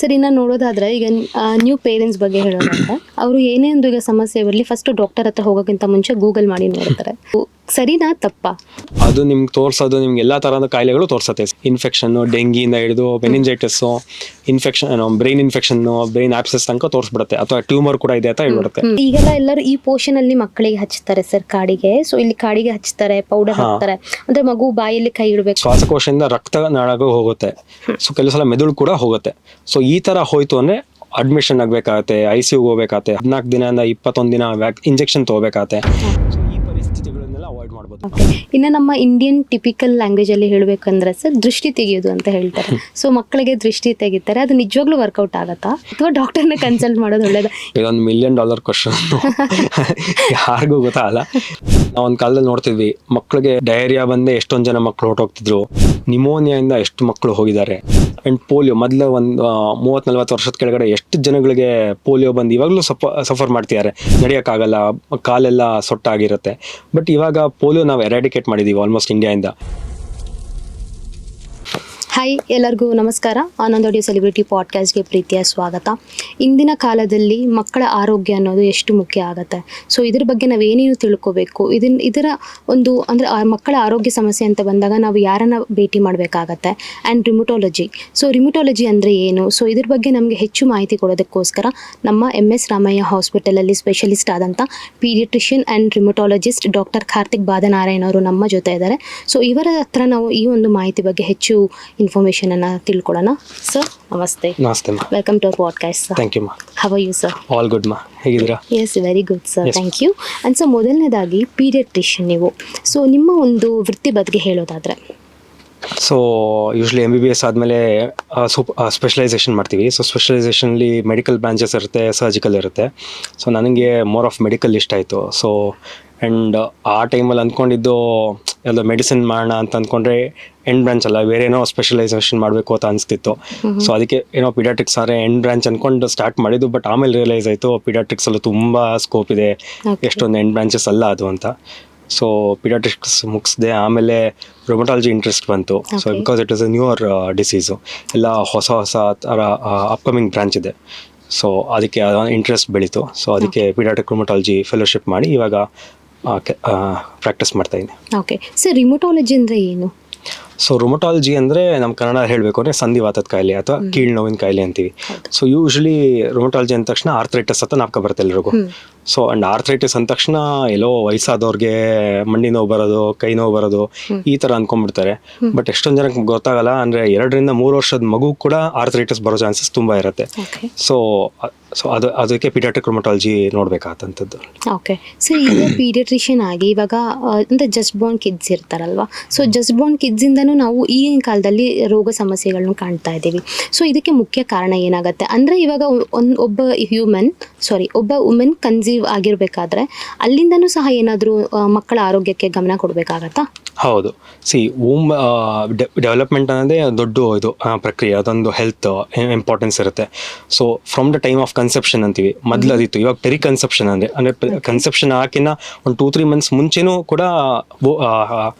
Sir, ಇನ್ನು ನೋಡೋದಾದ್ರೆ ಈಗ ನ್ಯೂ ಪೇರೆಂಟ್ಸ್ ಬಗ್ಗೆ ಹೇಳೋದಾದ್ರೆ ಅವರು ಏನೇ ಒಂದು ಈಗ ಸಮಸ್ಯೆ ಬರಲಿ ಫಸ್ಟ್ ಡಾಕ್ಟರ್ ಹತ್ರ ಹೋಗೋಕ್ಕಿಂತ ಮುಂಚೆ ಗೂಗಲ್ ಮಾಡಿ ನೋಡ್ತಾರೆ. ಸರಿನಾ ತಪ್ಪಾ? ಅದು ನಿಮ್ಗೆ ತೋರ್ಸೋದು ನಿಮ್ಗೆ ಎಲ್ಲಾ ತರಹದ ಕಾಯಿಲೆಗಳು ತೋರ್ಸತ್ತೆ. ಇನ್ಫೆಕ್ಷನ್, ಡೆಂಗಿಯಿಂದ ಹಿಡಿದು meningitis, infection, brain infection, brain abscess ತನಕ ತೋರಿಸ್ಬಿಡುತ್ತೆ. ಅಥವಾ ಟ್ಯೂಮರ್ ಕೂಡ ಇದೆ ಅಂತ ಹೇಳ್ಬಿಡುತ್ತೆ. ಈಗೆಲ್ಲ ಎಲ್ಲರೂ ಈ ಪೋರ್ಷನ್ ಅಲ್ಲಿ ಮಕ್ಕಳಿಗೆ ಹಚ್ತಾರೆ ಸರ್ ಕಾಡಿಗೆ. ಸೊ ಇಲ್ಲಿ ಕಾಡಿಗೆ ಹಚ್ತಾರೆ, ಪೌಡರ್ ಹಾಕ್ತಾರೆ, ಅಂದ್ರೆ ಮಗು ಬಾಯಲ್ಲಿ ಕೈ ಇಡಬೇಕು. ಶ್ವಾಸಕೋಶದಿಂದ ರಕ್ತ ನಾಳಗೂ ಹೋಗುತ್ತೆ. ಸೊ ಕೆಲವು ಸಲ ಮೆದುಳು ಕೂಡ ಹೋಗುತ್ತೆ. ಸೊ ಈ ತರ ಹೋಯ್ತು ಅಂದ್ರೆ ಅಡ್ಮಿಷನ್ ಆಗ್ಬೇಕಾಗತ್ತೆ, ICU ಹೋಗ್ಬೇಕಾಗತ್ತೆ, 14 ದಿನದಿಂದ 21 ದಿನ ಇಂಜೆಕ್ಷನ್ ತಗೋಬೇಕಾಗತ್ತೆ. ಈ ಪರಿಸ್ಥಿತಿಗಳನ್ನೆಲ್ಲ ಅವಾಯ್ಡ್ ಮಾಡ್ಬೋದು. ಇನ್ನು ನಮ್ಮ ಇಂಡಿಯನ್ ಟಿಪಿಕಲ್ ಲ್ಯಾಂಗ್ವೇಜ್ ಅಲ್ಲಿ ಹೇಳ್ಬೇಕಂದ್ರೆ ಸರ್, ದೃಷ್ಟಿ ತೆಗೆಯೋದು ಅಂತ ಹೇಳ್ತಾರೆ. ಸೊ ಮಕ್ಕಳಿಗೆ ದೃಷ್ಟಿ ತೆಗಿತಾರೆ, ಅದು ನಿಜವಾಗ್ಲೂ ವರ್ಕೌಟ್ ಆಗತ್ತಾ ಅಥವಾ ಡಾಕ್ಟರ್ನ ಕನ್ಸಲ್ಟ್ ಮಾಡೋದು ಒಳ್ಳೇದ? ಇದೊಂದು $1 million ಕ್ವಶನ್. ಯಾರಿಗೂ ಗೊತ್ತಾಗಲ್ಲ. ನಾವು ಒಂದು ಕಾಲದಲ್ಲಿ ನೋಡ್ತಿದ್ವಿ, ಮಕ್ಕಳಿಗೆ ಡಯರಿಯಾ ಬಂದೆ ಎಷ್ಟೊಂದು ಜನ ಮಕ್ಕಳು ಹೊರಟೋಗ್ತಿದ್ರು. ನಿಮೋನಿಯಾಯಿಂದ ಎಷ್ಟು ಮಕ್ಕಳು ಹೋಗಿದ್ದಾರೆ. ಅಂಡ್ ಪೋಲಿಯೋ ಮೊದಲು ಒಂದು 30-40 ವರ್ಷದ ಕೆಳಗಡೆ ಎಷ್ಟು ಜನಗಳಿಗೆ ಪೋಲಿಯೋ ಬಂದು ಇವಾಗಲೂ ಸಫರ್ ಮಾಡ್ತಿದ್ದಾರೆ. ನಡೆಯೋಕ್ಕಾಗಲ್ಲ, ಕಾಲೆಲ್ಲ ಸೊಟ್ಟಾಗಿರುತ್ತೆ. ಬಟ್ ಇವಾಗ ಪೋಲಿಯೋ ನಾವು ಎರಾಡಿಕೇಟ್ ಮಾಡಿದ್ದೀವಿ ಆಲ್ಮೋಸ್ಟ್ ಇಂಡಿಯಾದಿಂದ. ಹಾಯ್, ಎಲ್ಲರಿಗೂ ನಮಸ್ಕಾರ. ಆನಂದ್ ಆಡಿಯೋ ಸೆಲೆಬ್ರಿಟಿ ಪಾಡ್ಕಾಸ್ಟ್ಗೆ ಪ್ರೀತಿಯ ಸ್ವಾಗತ. ಇಂದಿನ ಕಾಲದಲ್ಲಿ ಮಕ್ಕಳ ಆರೋಗ್ಯ ಅನ್ನೋದು ಎಷ್ಟು ಮುಖ್ಯ ಆಗುತ್ತೆ. ಸೊ ಇದ್ರ ಬಗ್ಗೆ ನಾವೇನೇನು ತಿಳ್ಕೋಬೇಕು, ಇದರ ಒಂದು ಅಂದರೆ ಮಕ್ಕಳ ಆರೋಗ್ಯ ಸಮಸ್ಯೆ ಅಂತ ಬಂದಾಗ ನಾವು ಯಾರನ್ನು ಭೇಟಿ ಮಾಡಬೇಕಾಗತ್ತೆ. ಆ್ಯಂಡ್ ರಿಮಟೋಲಜಿ. ಸೊ ರಿಮಟೋಲಜಿ ಅಂದರೆ ಏನು? ಸೊ ಇದ್ರ ಬಗ್ಗೆ ನಮಗೆ ಹೆಚ್ಚು ಮಾಹಿತಿ ಕೊಡೋದಕ್ಕೋಸ್ಕರ ನಮ್ಮ MS ರಾಮಯ್ಯ ಹಾಸ್ಪಿಟಲಲ್ಲಿ ಸ್ಪೆಷಲಿಸ್ಟ್ ಆದಂಥ ಪೀಡಿಯಾಟ್ರಿಷಿಯನ್ ಆ್ಯಂಡ್ ರಿಮಟೋಲಜಿಸ್ಟ್ ಡಾಕ್ಟರ್ ಕಾರ್ತಿಕ್ ಬಾದನಾರಾಯಣ್ ಅವರು ನಮ್ಮ ಜೊತೆ ಇದ್ದಾರೆ. ಸೊ ಇವರ ಹತ್ರ ನಾವು ಈ ಒಂದು ಮಾಹಿತಿ ಬಗ್ಗೆ ಹೆಚ್ಚು ಇನ್ಫಾರ್ಮೇಶನ್ ಅನ್ನ ತಿಳ್ಕೊಳ್ಳೋಣ. ಸರ್ ನಮಸ್ತೆ. ನಮಸ್ತೆ ಮಾ. Welcome to our podcast sir. Thank you ಮಾ. How are you sir? All good ಮಾ. ಹೇಗಿದ್ದೀರಾ? Yes, very good sir, thank you. And sir, ಮೊದಲನೇದಾಗಿ ಪೀಡಿಯಾಟ್ರಿಷಿಯನ್ ನೀವು. ಸೊ ನಿಮ್ಮ ಒಂದು ವೃತ್ತಿ ಬಗ್ಗೆ ಹೇಳೋದಾದ್ರೆ? ಸೊ ಯೂಶ್ವಲಿ MBBS ಆದಮೇಲೆ ಸ್ಪೆಷಲೈಸೇಷನ್ ಮಾಡ್ತೀವಿ. ಸೊ ಸ್ಪೆಷಲೈಸೇಷನಲ್ಲಿ ಮೆಡಿಕಲ್ ಬ್ರಾಂಚಸ್ ಇರುತ್ತೆ, ಸರ್ಜಿಕಲ್ ಇರುತ್ತೆ. ಸೊ ನನಗೆ ಮೋರ್ ಆಫ್ ಮೆಡಿಕಲ್ ಇಷ್ಟ ಆಯಿತು. ಸೊ ಆ್ಯಂಡ್ ಆ ಟೈಮಲ್ಲಿ ಅಂದ್ಕೊಂಡಿದ್ದು ಎಲ್ಲ ಮೆಡಿಸಿನ್ ಮಾಡೋಣ ಅಂತ ಅಂದ್ಕೊಂಡ್ರೆ ಎಂಡ್ ಬ್ರಾಂಚ್ ಅಲ್ಲ, ಬೇರೆ ಏನೋ ಸ್ಪೆಷಲೈಸೇಷನ್ ಮಾಡಬೇಕು ಅಂತ ಅನಿಸ್ತಿತ್ತು. ಸೊ ಅದಕ್ಕೆ ಏನೋ ಪಿಡಿಯಾಟ್ರಿಕ್ಸ್ ಆದರೆ ಎಂಡ್ ಬ್ರಾಂಚ್ ಅಂದ್ಕೊಂಡು ಸ್ಟಾರ್ಟ್ ಮಾಡಿದ್ದು. ಬಟ್ ಆಮೇಲೆ ರಿಯಲೈಸ್ ಆಯಿತು ಪಿಡಿಯಾಟ್ರಿಕ್ಸಲ್ಲೂ ತುಂಬ ಸ್ಕೋಪ್ ಇದೆ, ಎಷ್ಟೊಂದು ಎಂಡ್ ಬ್ರಾಂಚಸ್ ಅಲ್ಲ ಅದು ಅಂತ. ಸೊ ಪಿಡಿಯಾಟ್ರಿಕ್ಸ್ ಮುಗಿಸಿದೆ. ಆಮೇಲೆ ರುಮಟಾಲಜಿ ಇಂಟ್ರೆಸ್ಟ್ ಬಂತು. So because it is a newer disease, ಎಲ್ಲ ಹೊಸ ಥರ ಅಪ್ಕಮಿಂಗ್ ಬ್ರಾಂಚ್ ಇದೆ. ಸೊ ಅದಕ್ಕೆ ಇಂಟ್ರೆಸ್ಟ್ ಬೆಳೀತು. ಸೊ ಅದಕ್ಕೆ ಪಿಡಿಯಾಟ್ರಿಕ್ ರುಮಟಾಲಜಿ ಫೆಲೋಶಿಪ್ ಮಾಡಿ ಇವಾಗ ಪ್ರಾಕ್ಟೀಸ್ ಮಾಡ್ತಾ ಇದ್ದೀನಿ. ಓಕೆ ಸರ್, ರಿಮಟೋಲಜಿ ಅಂದರೆ ಏನು? ಸೊ ರುಮಟಾಲಜಿ ಅಂದರೆ ನಮ್ಮ ಕನ್ನಡ ಹೇಳಬೇಕು ಅಂದರೆ ಸಂಧಿವಾತದ ಕಾಯಿಲೆ ಅಥವಾ ಕೀಳು ನೋವಿನ ಕಾಯಿಲೆ ಅಂತೀವಿ. ಸೊ ಯೂಶ್ವಲಿ ರುಮಟಾಲಜಿ ಅಂದ ತಕ್ಷಣ ಆರ್ಥ್ರೈಟಿಸ್ ಅಂತ ನಾಪ್ಕ ಬರುತ್ತೆ ಎಲ್ರಿಗೂ. ಸೊ ಅಂಡ್ ಆರ್ಥ್ರೈಟಿಸ್ ಅಂದ ತಕ್ಷಣ ಎಲ್ಲೋ ವಯಸ್ಸಾದವ್ರಿಗೆ ಮಂಡಿ ನೋವು ಬರೋದು, ಕೈ ನೋವು ಬರೋದು, ಈ ಥರ ಅಂದ್ಕೊಂಡ್ಬಿಡ್ತಾರೆ. ಬಟ್ ಎಷ್ಟೊಂದು ಜನಕ್ಕೆ ಗೊತ್ತಾಗಲ್ಲ. ಅಂದರೆ 2-3 ವರ್ಷದ ಮಗು ಕೂಡ ಆರ್ಥ್ರೈಟಿಸ್ ಬರೋ ಚಾನ್ಸಸ್ ತುಂಬ ಇರುತ್ತೆ. ಸೊ ಅದಕ್ಕೆ ಪೀಡಿಯಾಟ್ರಿಕ್ ರುಮಟಾಲಜಿ ನೋಡ್ಬೇಕಾದಂಥದ್ದು. ಓಕೆ ಸರ್, ಈಗ ಪೀಡಿಯಾಟ್ರಿಷಿಯನ್ ಆಗಿ ಇವಾಗ ಅಂದರೆ ಜಸ್ಟ್ ಬಾರ್ನ್ ಕಿಡ್ಸ್ ಇರ್ತಾರಲ್ವಾ? ಸೊ ಜಸ್ಟ್ ಬಾರ್ನ್ ಕಿಡ್ಸಿಂದನೂ ನಾವು ಈಗಿನ ಕಾಲದಲ್ಲಿ ರೋಗ ಸಮಸ್ಯೆಗಳನ್ನು ಕಾಣ್ತಾ ಇದ್ದೀವಿ. ಸೊ ಇದಕ್ಕೆ ಮುಖ್ಯ ಕಾರಣ ಏನಾಗುತ್ತೆ ಅಂದರೆ ಇವಾಗ ಒಬ್ಬ ವುಮೆನ್ ಕನ್ಸೀವ್ ಆಗಿರಬೇಕಾದ್ರೆ ಅಲ್ಲಿಂದನೂ ಸಹ ಏನಾದರೂ ಮಕ್ಕಳ ಆರೋಗ್ಯಕ್ಕೆ ಗಮನ ಕೊಡಬೇಕಾಗತ್ತಾ? ಹೌದು. ಡೆವಲಪ್ಮೆಂಟ್ ಅನ್ನೋದೇ ದೊಡ್ಡ ಇದು ಪ್ರಕ್ರಿಯೆ. ಅದೊಂದು ಹೆಲ್ತ್ ಇಂಪಾರ್ಟೆನ್ಸ್ ಇರುತ್ತೆ. So from the time of conception ಅಂತೀವಿ, ಮೊದಲು ಅದಿತ್ತು. ಇವಾಗ ಪೆರಿ ಕನ್ಸೆಪ್ಷನ್ ಅಂದರೆ ಕನ್ಸೆಪ್ಷನ್ ಹಾಕಿನ ಒಂದು 2-3 ಮಂತ್ಸ್ ಮುಂಚೆನೂ ಕೂಡ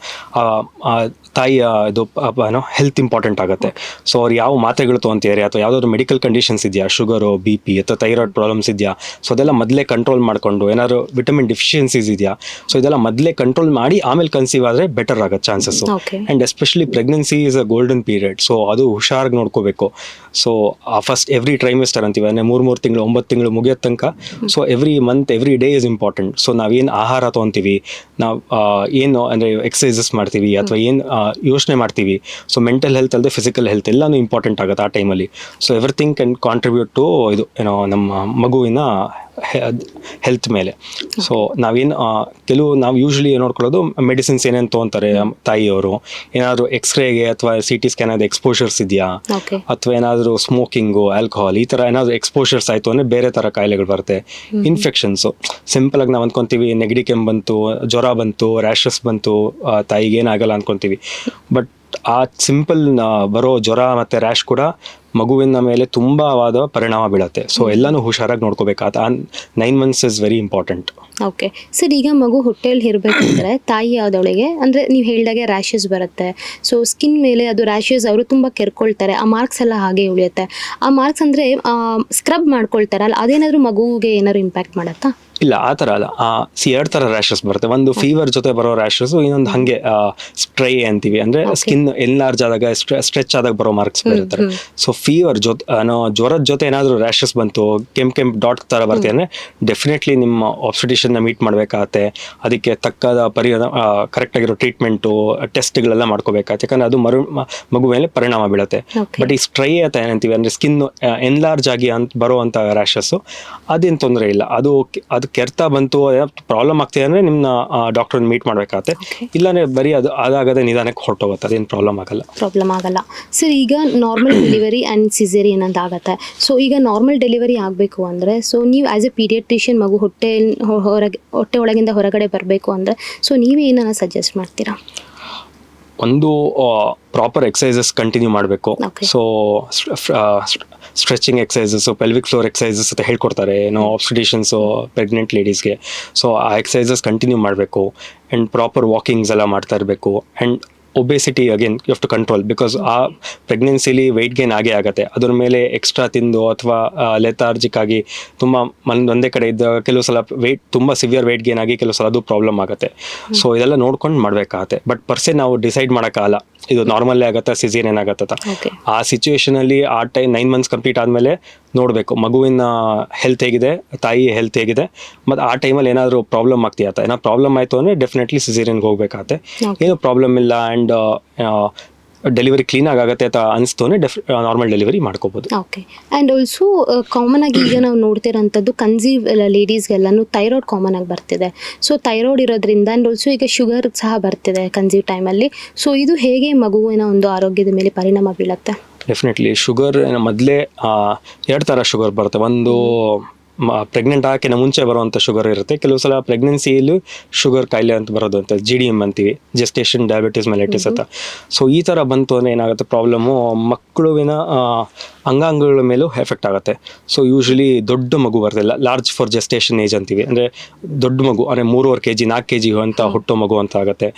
ತಾಯಿಯ ಇದು ಏನೋ ಹೆಲ್ತ್ ಇಂಪಾರ್ಟೆಂಟ್ ಆಗುತ್ತೆ. ಸೊ ಅವ್ರು ಯಾವ ಮಾತ್ರೆಗಳು ತೊಗೊಂತಿದ್ದಾರೆ, ಅಥವಾ ಯಾವುದಾದ್ರು ಮೆಡಿಕಲ್ ಕಂಡೀಷನ್ಸ್ ಇದೆಯಾ, ಶುಗರು, BP ಅಥವಾ ಥೈರಾಯ್ಡ್ ಪ್ರಾಬ್ಲಮ್ಸ್ ಇದೆಯಾ, ಸೊ ಅದೆಲ್ಲ ಮೊದಲೇ ಕಂಟ್ರೋಲ್ ಮಾಡಿಕೊಂಡು, ಏನಾದ್ರು ವಿಟಮಿನ್ ಡಿಫಿಷಿಯನ್ಸೀಸ್ ಇದೆಯಾ, ಸೊ ಇದೆಲ್ಲ ಮೊದಲೇ ಕಂಟ್ರೋಲ್ ಮಾಡಿ ಆಮೇಲೆ ಕನ್ಸೀವ್ ಆದರೆ ಬೆಟರ್ ಆಗತ್ತೆ chances. And especially pregnancy is a golden period. So ಅದು ಹುಷಾರಾಗಿ ನೋಡ್ಕೋಬೇಕು. ಸೊ ಫಸ್ಟ್ ಎವ್ರಿ ಟ್ರೈಮಿಸ್ಟರ್ ಅಂತೀವಿ, ಅಂದರೆ 3 ತಿಂಗಳು 9 ತಿಂಗಳು ಮುಗಿಯೋ ತನಕ. So every month every day is important. So ನಾವೇನು ಆಹಾರ ತೊಗೊತೀವಿ, ನಾವು ಏನು ಅಂದರೆ ಎಕ್ಸಸೈಸಸ್ ಮಾಡ್ತೀವಿ ಅಥವಾ ಏನು ಯೋಚನೆ ಮಾಡ್ತೀವಿ, ಸೊ ಮೆಂಟಲ್ ಹೆಲ್ತ್ ಅಲ್ಲದೆ ಫಿಸಿಕಲ್ ಹೆಲ್ತ್ ಎಲ್ಲನೂ ಇಂಪಾರ್ಟೆಂಟ್ ಆಗುತ್ತೆ ಆ ಟೈಮಲ್ಲಿ. So everything can contribute to ಇದು ಏನೋ ನಮ್ಮ ಮಗುವಿನ ಹೆಲ್ತ್ ಮೇಲೆ. ಸೊ ನಾವೇನು ನಾವು ಯೂಶ್ವಲಿ ನೋಡ್ಕೊಳ್ಳೋದು ಮೆಡಿಸಿನ್ಸ್ ಏನೇನು ತೊಗೊತಾರೆ ತಾಯಿಯವರು, ಏನಾದರೂ ಎಕ್ಸ್ರೇಗೆ ಅಥವಾ CT ಸ್ಕ್ಯಾನ್ ಆದ ಎಕ್ಸ್ಪೋಷರ್ಸ್ ಇದೆಯಾ, ಅಥವಾ ಏನಾದರೂ ಸ್ಮೋಕಿಂಗು, ಆಲ್ಕೋಹಾಲ್ ಈ ಥರ ಏನಾದರೂ ಎಕ್ಸ್ಪೋಷರ್ಸ್ ಆಯಿತು ಅಂದರೆ ಬೇರೆ ಥರ ಕಾಯಿಲೆಗಳು ಬರುತ್ತೆ. ಇನ್ಫೆಕ್ಷನ್ಸು ಸಿಂಪಲಾಗಿ ನಾವು ಅಂದ್ಕೊತೀವಿ, ನೆಗಡಿ ಕೆಮ್ಮು ಬಂತು, ಜ್ವರ ಬಂತು, ರ್ಯಾಷಸ್ ಬಂತು, ತಾಯಿಗೆ ಏನಾಗಲ್ಲ ಅಂದ್ಕೊತೀವಿ. ಬಟ್ ಆ ಸಿಂಪಲ್ ಬರೋ ಜ್ವರ ಮತ್ತು ರ್ಯಾಶ್ ಕೂಡ ಮಗುವಿನ ಮೇಲೆ ತುಂಬವಾದ ಪರಿಣಾಮ ಬೀಳುತ್ತೆ. ಸೊ ಎಲ್ಲನೂ ಹುಷಾರಾಗಿ ನೋಡ್ಕೋಬೇಕಾದ 9 months is very important. Okay sir, ಈಗ ಮಗು ಹೊಟ್ಟೆಯಲ್ಲಿ ಇರಬೇಕಂದ್ರೆ ತಾಯಿ ಆದವಳಿಗೆ ಅಂದರೆ ನೀವು ಹೇಳಿದಾಗೆ ರ್ಯಾಷಸ್ ಬರುತ್ತೆ. ಸೊ ಸ್ಕಿನ್ ಮೇಲೆ ಅದು ರ್ಯಾಷಸ್ ಅವರು ತುಂಬ ಕೆರ್ಕೊಳ್ತಾರೆ, ಆ ಮಾರ್ಕ್ಸ್ ಎಲ್ಲ ಹಾಗೆ ಉಳಿಯುತ್ತೆ. ಆ ಮಾರ್ಕ್ಸ್ ಅಂದರೆ ಸ್ಕ್ರಬ್ ಮಾಡ್ಕೊಳ್ತಾರಲ್ಲ, ಅದೇನಾದರೂ ಮಗುವಿಗೆ ಏನಾದ್ರು ಇಂಪ್ಯಾಕ್ಟ್ ಮಾಡುತ್ತಾ? ಇಲ್ಲ, ಆ ಥರ ಅಲ್ಲ. 2 ಥರ ರ್ಯಾಷಸ್ ಬರುತ್ತೆ. ಒಂದು ಫೀವರ್ ಜೊತೆ ಬರೋ ರ್ಯಾಷಸ್, ಇನ್ನೊಂದು ಹಾಗೆ ಸ್ಟ್ರೈ ಅಂತೀವಿ, ಅಂದರೆ ಸ್ಕಿನ್ ಎನ್ಲಾರ್ಜ್ ಆದಾಗ ಸ್ಟ್ರೆಚ್ ಆದಾಗ ಬರೋ ಮಾರ್ಕ್ಸ್ ಬರುತ್ತಾರೆ. ಸೊ ಫೀವರ್ ಜೊತೆ ಜ್ವರದ ಜೊತೆ ಏನಾದರೂ ರ್ಯಾಷಸ್ ಬಂತು, ಕೆಂಪು ಡಾಟ್ ಥರ ಬರುತ್ತೆ ಅಂದರೆ ಡೆಫಿನೆಟ್ಲಿ ನಿಮ್ಮ ಆಬ್ಸ್ಟಿಷನ್ನ ಮೀಟ್ ಮಾಡಬೇಕಾಗತ್ತೆ. ಅದಕ್ಕೆ ತಕ್ಕಾದ ಕರೆಕ್ಟಾಗಿರೋ ಟ್ರೀಟ್ಮೆಂಟು, ಟೆಸ್ಟ್ಗಳೆಲ್ಲ ಮಾಡ್ಕೋಬೇಕಾಗತ್ತೆ, ಯಾಕಂದರೆ ಅದು ಮಗು ಮೇಲೆ ಪರಿಣಾಮ ಬೀಳುತ್ತೆ. ಬಟ್ ಈ ಸ್ಟ್ರೈ ಅಂತ ಏನಂತೀವಿ ಅಂದರೆ ಸ್ಕಿನ್ ಎನ್ಲಾರ್ಜ್ ಆಗಿ ಬರುವಂಥ ರ್ಯಾಷಸ್ಸು ಅದೇನು ತೊಂದರೆ ಇಲ್ಲ. ಅದು ಕೆರ್ತಾ ಬಂತು, ಪ್ರಾಬ್ಲಮ್ ಆಗ್ತಿದೆ ಅಂದರೆ ನಿಮ್ಮನ್ನ ಡಾಕ್ಟರ್ನ ಮೀಟ್ ಮಾಡಬೇಕಾಗತ್ತೆ. ಇಲ್ಲಾಂದರೆ ಬರೀ ಅದು ಅದಾಗದೆ ನಿಧಾನಕ್ಕೆ ಹೊರಟೋಗುತ್ತೆ, ಅದೇನು ಪ್ರಾಬ್ಲಮ್ ಆಗಲ್ಲ. ಸರ್, ಈಗ ನಾರ್ಮಲ್ ಡೆಲಿವರಿ ಆ್ಯಂಡ್ ಸಿಸೇರಿಯನ್ ಅಂತ ಆಗುತ್ತೆ. ಸೊ ಈಗ ನಾರ್ಮಲ್ ಡೆಲಿವರಿ ಆಗಬೇಕು ಅಂದರೆ, ಸೊ ನೀವು ಆ್ಯಸ್ ಎ ಪೀಡಿಯಾಟ್ರಿಷಿಯನ್ ಮಗು ಹೊಟ್ಟೆ ಒಳಗಿಂದ ಹೊರಗಡೆ ಬರಬೇಕು ಅಂದರೆ, ಸೊ ನೀವೇ ಏನನ್ನ ಸಜೆಸ್ಟ್ ಮಾಡ್ತೀರಾ? ಒಂದು ಪ್ರಾಪರ್ ಎಕ್ಸಸೈಸಸ್ ಕಂಟಿನ್ಯೂ ಮಾಡಬೇಕು. So stretching exercises, pelvic floor exercises ಅಂತ ಹೇಳ್ಕೊಡ್ತಾರೆ ಆಬ್ಸ್ಟಿಷನ್ಸು ಪ್ರೆಗ್ನೆಂಟ್ ಲೇಡೀಸ್ಗೆ. ಸೊ ಆ ಎಕ್ಸಸೈಸಸ್ ಕಂಟಿನ್ಯೂ ಮಾಡಬೇಕು. ಆ್ಯಂಡ್ ಪ್ರಾಪರ್ ವಾಕಿಂಗ್ಸ್ ಎಲ್ಲ ಮಾಡ್ತಾ ಇರಬೇಕು. And obesity again you have to control, because ಆ ಪ್ರೆಗ್ನೆನ್ಸಿಲಿ ವೆಯ್ಟ್ ಗೇನ್ ಆಗೇ ಆಗುತ್ತೆ. ಅದ್ರ ಮೇಲೆ ಎಕ್ಸ್ಟ್ರಾ ತಿಂದು ಅಥವಾ ಲೆಥಾರ್ಜಿಕ್ ಆಗಿ ತುಂಬ ಒಂದೇ ಕಡೆ ಇದ್ದ ಕೆಲವು ಸಲ ತುಂಬ ಸಿವಿಯರ್ ವೆಯ್ಟ್ ಗೇನ್ ಆಗಿ ಕೆಲವು ಸಲ ಅದು ಪ್ರಾಬ್ಲಮ್ ಆಗುತ್ತೆ. ಸೊ ಇದೆಲ್ಲ ನೋಡ್ಕೊಂಡು ಮಾಡಬೇಕಾಗತ್ತೆ. ಬಟ್ ಪರ್ಸೆ ನಾವು ಡಿಸೈಡ್ ಮಾಡೋಕ್ಕಾಗಲ್ಲ ಇದು ನಾರ್ಮಲ್ಲೇ ಆಗುತ್ತಾ ಸಿಸೇರಿಯನ್ ಆಗತ್ತಾ. ಆ ಸಿಚುವೇಶನಲ್ಲಿ ಆ ಟೈಮ್ 9 months ಕಂಪ್ಲೀಟ್ ಆದಮೇಲೆ ನೋಡಬೇಕು ಮಗುವಿನ ಹೆಲ್ತ್ ಹೇಗಿದೆ, ತಾಯಿ ಹೆಲ್ತ್ ಹೇಗಿದೆ, ಮತ್ತು ಆ ಟೈಮಲ್ಲಿ ಏನಾದರೂ ಪ್ರಾಬ್ಲಮ್ ಆಗ್ತೀಯಾ. ಏನೋ ಪ್ರಾಬ್ಲಮ್ ಆಯಿತು ಅಂದರೆ ಡೆಫಿನೆಟ್ಲಿ ಸಿಸೇರಿಯನ್ಗೆ ಹೋಗ್ಬೇಕಾಗತ್ತೆ. ಏನೂ ಪ್ರಾಬ್ಲಮ್ ಇಲ್ಲ ಆ್ಯಂಡ್ ಡೆಲಿವರಿ ಕ್ಲೀನಾಗಿ ಆಗುತ್ತೆ ಅಂತ ಅನಿಸ್ತು ಅಂದರೆ ನಾರ್ಮಲ್ ಡೆಲಿವರಿ ಮಾಡ್ಕೋಬೋದು. ಓಕೆ. ಆ್ಯಂಡ್ ಆಲ್ಸೋ ಕಾಮನ್ ಆಗಿ ಈಗ ನಾವು ನೋಡ್ತಿರೋಂಥದ್ದು ಕನ್ಸೀವ್ ಲೇಡೀಸ್ಗೆಲ್ಲನೂ ಥೈರಾಯ್ಡ್ ಕಾಮನ್ ಆಗಿ ಬರ್ತಿದೆ. ಸೊ ಥೈರಾಯ್ಡ್ ಇರೋದ್ರಿಂದ ಆ್ಯಂಡ್ ಆಲ್ಸೋ ಈಗ ಶುಗರ್ ಸಹ ಬರ್ತಿದೆ ಕನ್ಸೀವ್ ಟೈಮಲ್ಲಿ. ಸೊ ಇದು ಹೇಗೆ ಮಗುವಿನ ಒಂದು ಆರೋಗ್ಯದ ಮೇಲೆ ಪರಿಣಾಮ ಬೀಳುತ್ತೆ? ಡೆಫಿನೆಟ್ಲಿ ಶುಗರ್ ಮೊದಲೇ 2 ಥರ ಶುಗರ್ ಬರುತ್ತೆ. ಒಂದು ಪ್ರೆಗ್ನೆಂಟ್ ಆಗೋಕ್ಕಿಂತ ಮುಂಚೆ ಬರುವಂಥ ಶುಗರ್ ಇರುತ್ತೆ. ಕೆಲವು ಸಲ ಪ್ರೆಗ್ನೆನ್ಸಿಯಲ್ಲೂ ಶುಗರ್ ಕಾಯಿಲೆ ಅಂತ ಬರೋದು ಅಂತ GDM ಅಂತೀವಿ, ಜೆಸ್ಟೇಷನ್ ಡಯಾಬಿಟಿಸ್ ಮೆಲಿಟಿಸ್ ಅಂತ. ಸೊ ಈ ಥರ ಬಂತು ಅಂದರೆ ಏನಾಗುತ್ತೆ ಪ್ರಾಬ್ಲಮ್ಮು, ಮಕ್ಕಳುವಿನ ಅಂಗಾಂಗಗಳ ಮೇಲೂ ಎಫೆಕ್ಟ್ ಆಗುತ್ತೆ. ಸೊ ಯೂಶ್ವಲಿ ದೊಡ್ಡ ಮಗು ಬರ್ತಿಲ್ಲ, ಲಾರ್ಜ್ ಫಾರ್ ಜೆಸ್ಟೇಷನ್ ಏಜ್ ಅಂತೀವಿ, ಅಂದರೆ ದೊಡ್ಡ ಮಗು ಅಂದರೆ 3.5 kg 4 kg ಅಂತ ಹುಟ್ಟೋ ಮಗು ಅಂತ ಆಗುತ್ತೆ.